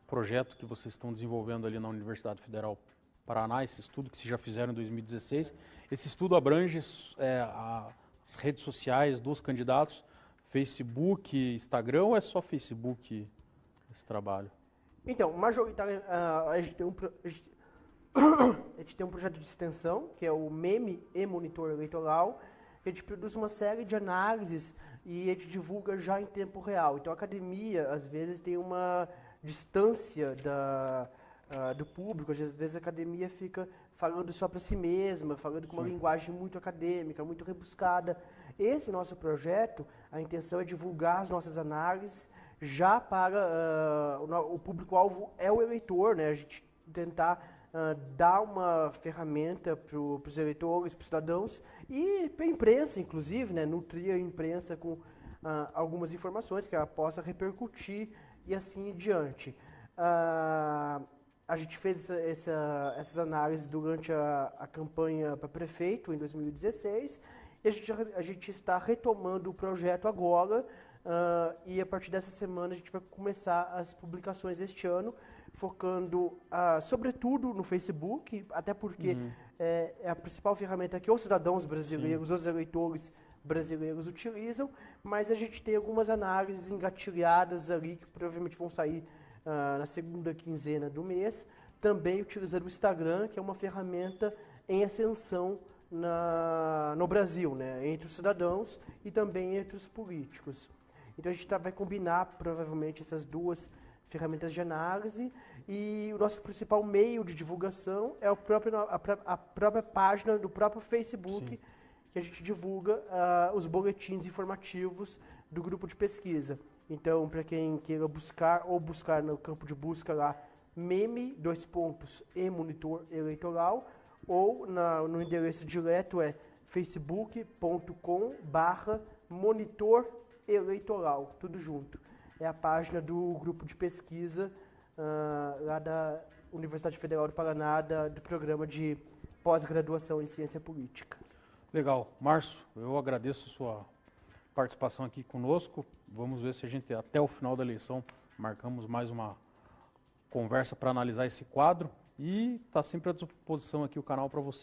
projeto que vocês estão desenvolvendo ali na Universidade Federal Paraná, esse estudo que vocês já fizeram em 2016. Esse estudo abrange as redes sociais dos candidatos, Facebook, Instagram, ou é só Facebook esse trabalho? Então, majoritariamente, a gente tem um projeto de extensão, que é o MEME e Monitor Eleitoral, que a gente produz uma série de análises e a gente divulga já em tempo real. Então, a academia, às vezes, tem uma distância do público, às vezes a academia fica falando só para si mesma, falando com uma linguagem muito acadêmica, muito rebuscada. Esse nosso projeto, a intenção é divulgar as nossas análises já para o público-alvo é o eleitor, né? A gente tentar dar uma ferramenta para os eleitores, para os cidadãos e para a imprensa, inclusive, né? Nutrir a imprensa com algumas informações que ela possa repercutir e assim em diante. A gente fez essas análises durante a campanha para prefeito em 2016 e a gente está retomando o projeto agora e a partir dessa semana a gente vai começar as publicações este ano, focando sobretudo no Facebook, até porque é a principal ferramenta que os cidadãos brasileiros, os eleitores brasileiros utilizam, mas a gente tem algumas análises engatilhadas ali que provavelmente vão sair na segunda quinzena do mês, também utilizando o Instagram, que é uma ferramenta em ascensão no Brasil, né, entre os cidadãos e também entre os políticos. Então a gente vai combinar provavelmente essas duas ferramentas de análise e o nosso principal meio de divulgação é a própria página do próprio Facebook, que a gente divulga os boletins informativos do grupo de pesquisa. Então, para quem queira buscar, ou buscar no campo de busca lá, meme, e monitor eleitoral, ou no endereço direto é facebook.com/monitor eleitoral, tudo junto. É a página do grupo de pesquisa lá da Universidade Federal do Paraná, do programa de pós-graduação em ciência política. Legal. Márcio, eu agradeço a sua participação aqui conosco. Vamos ver se a gente, até o final da eleição, marcamos mais uma conversa para analisar esse quadro. E está sempre à disposição aqui o canal para você.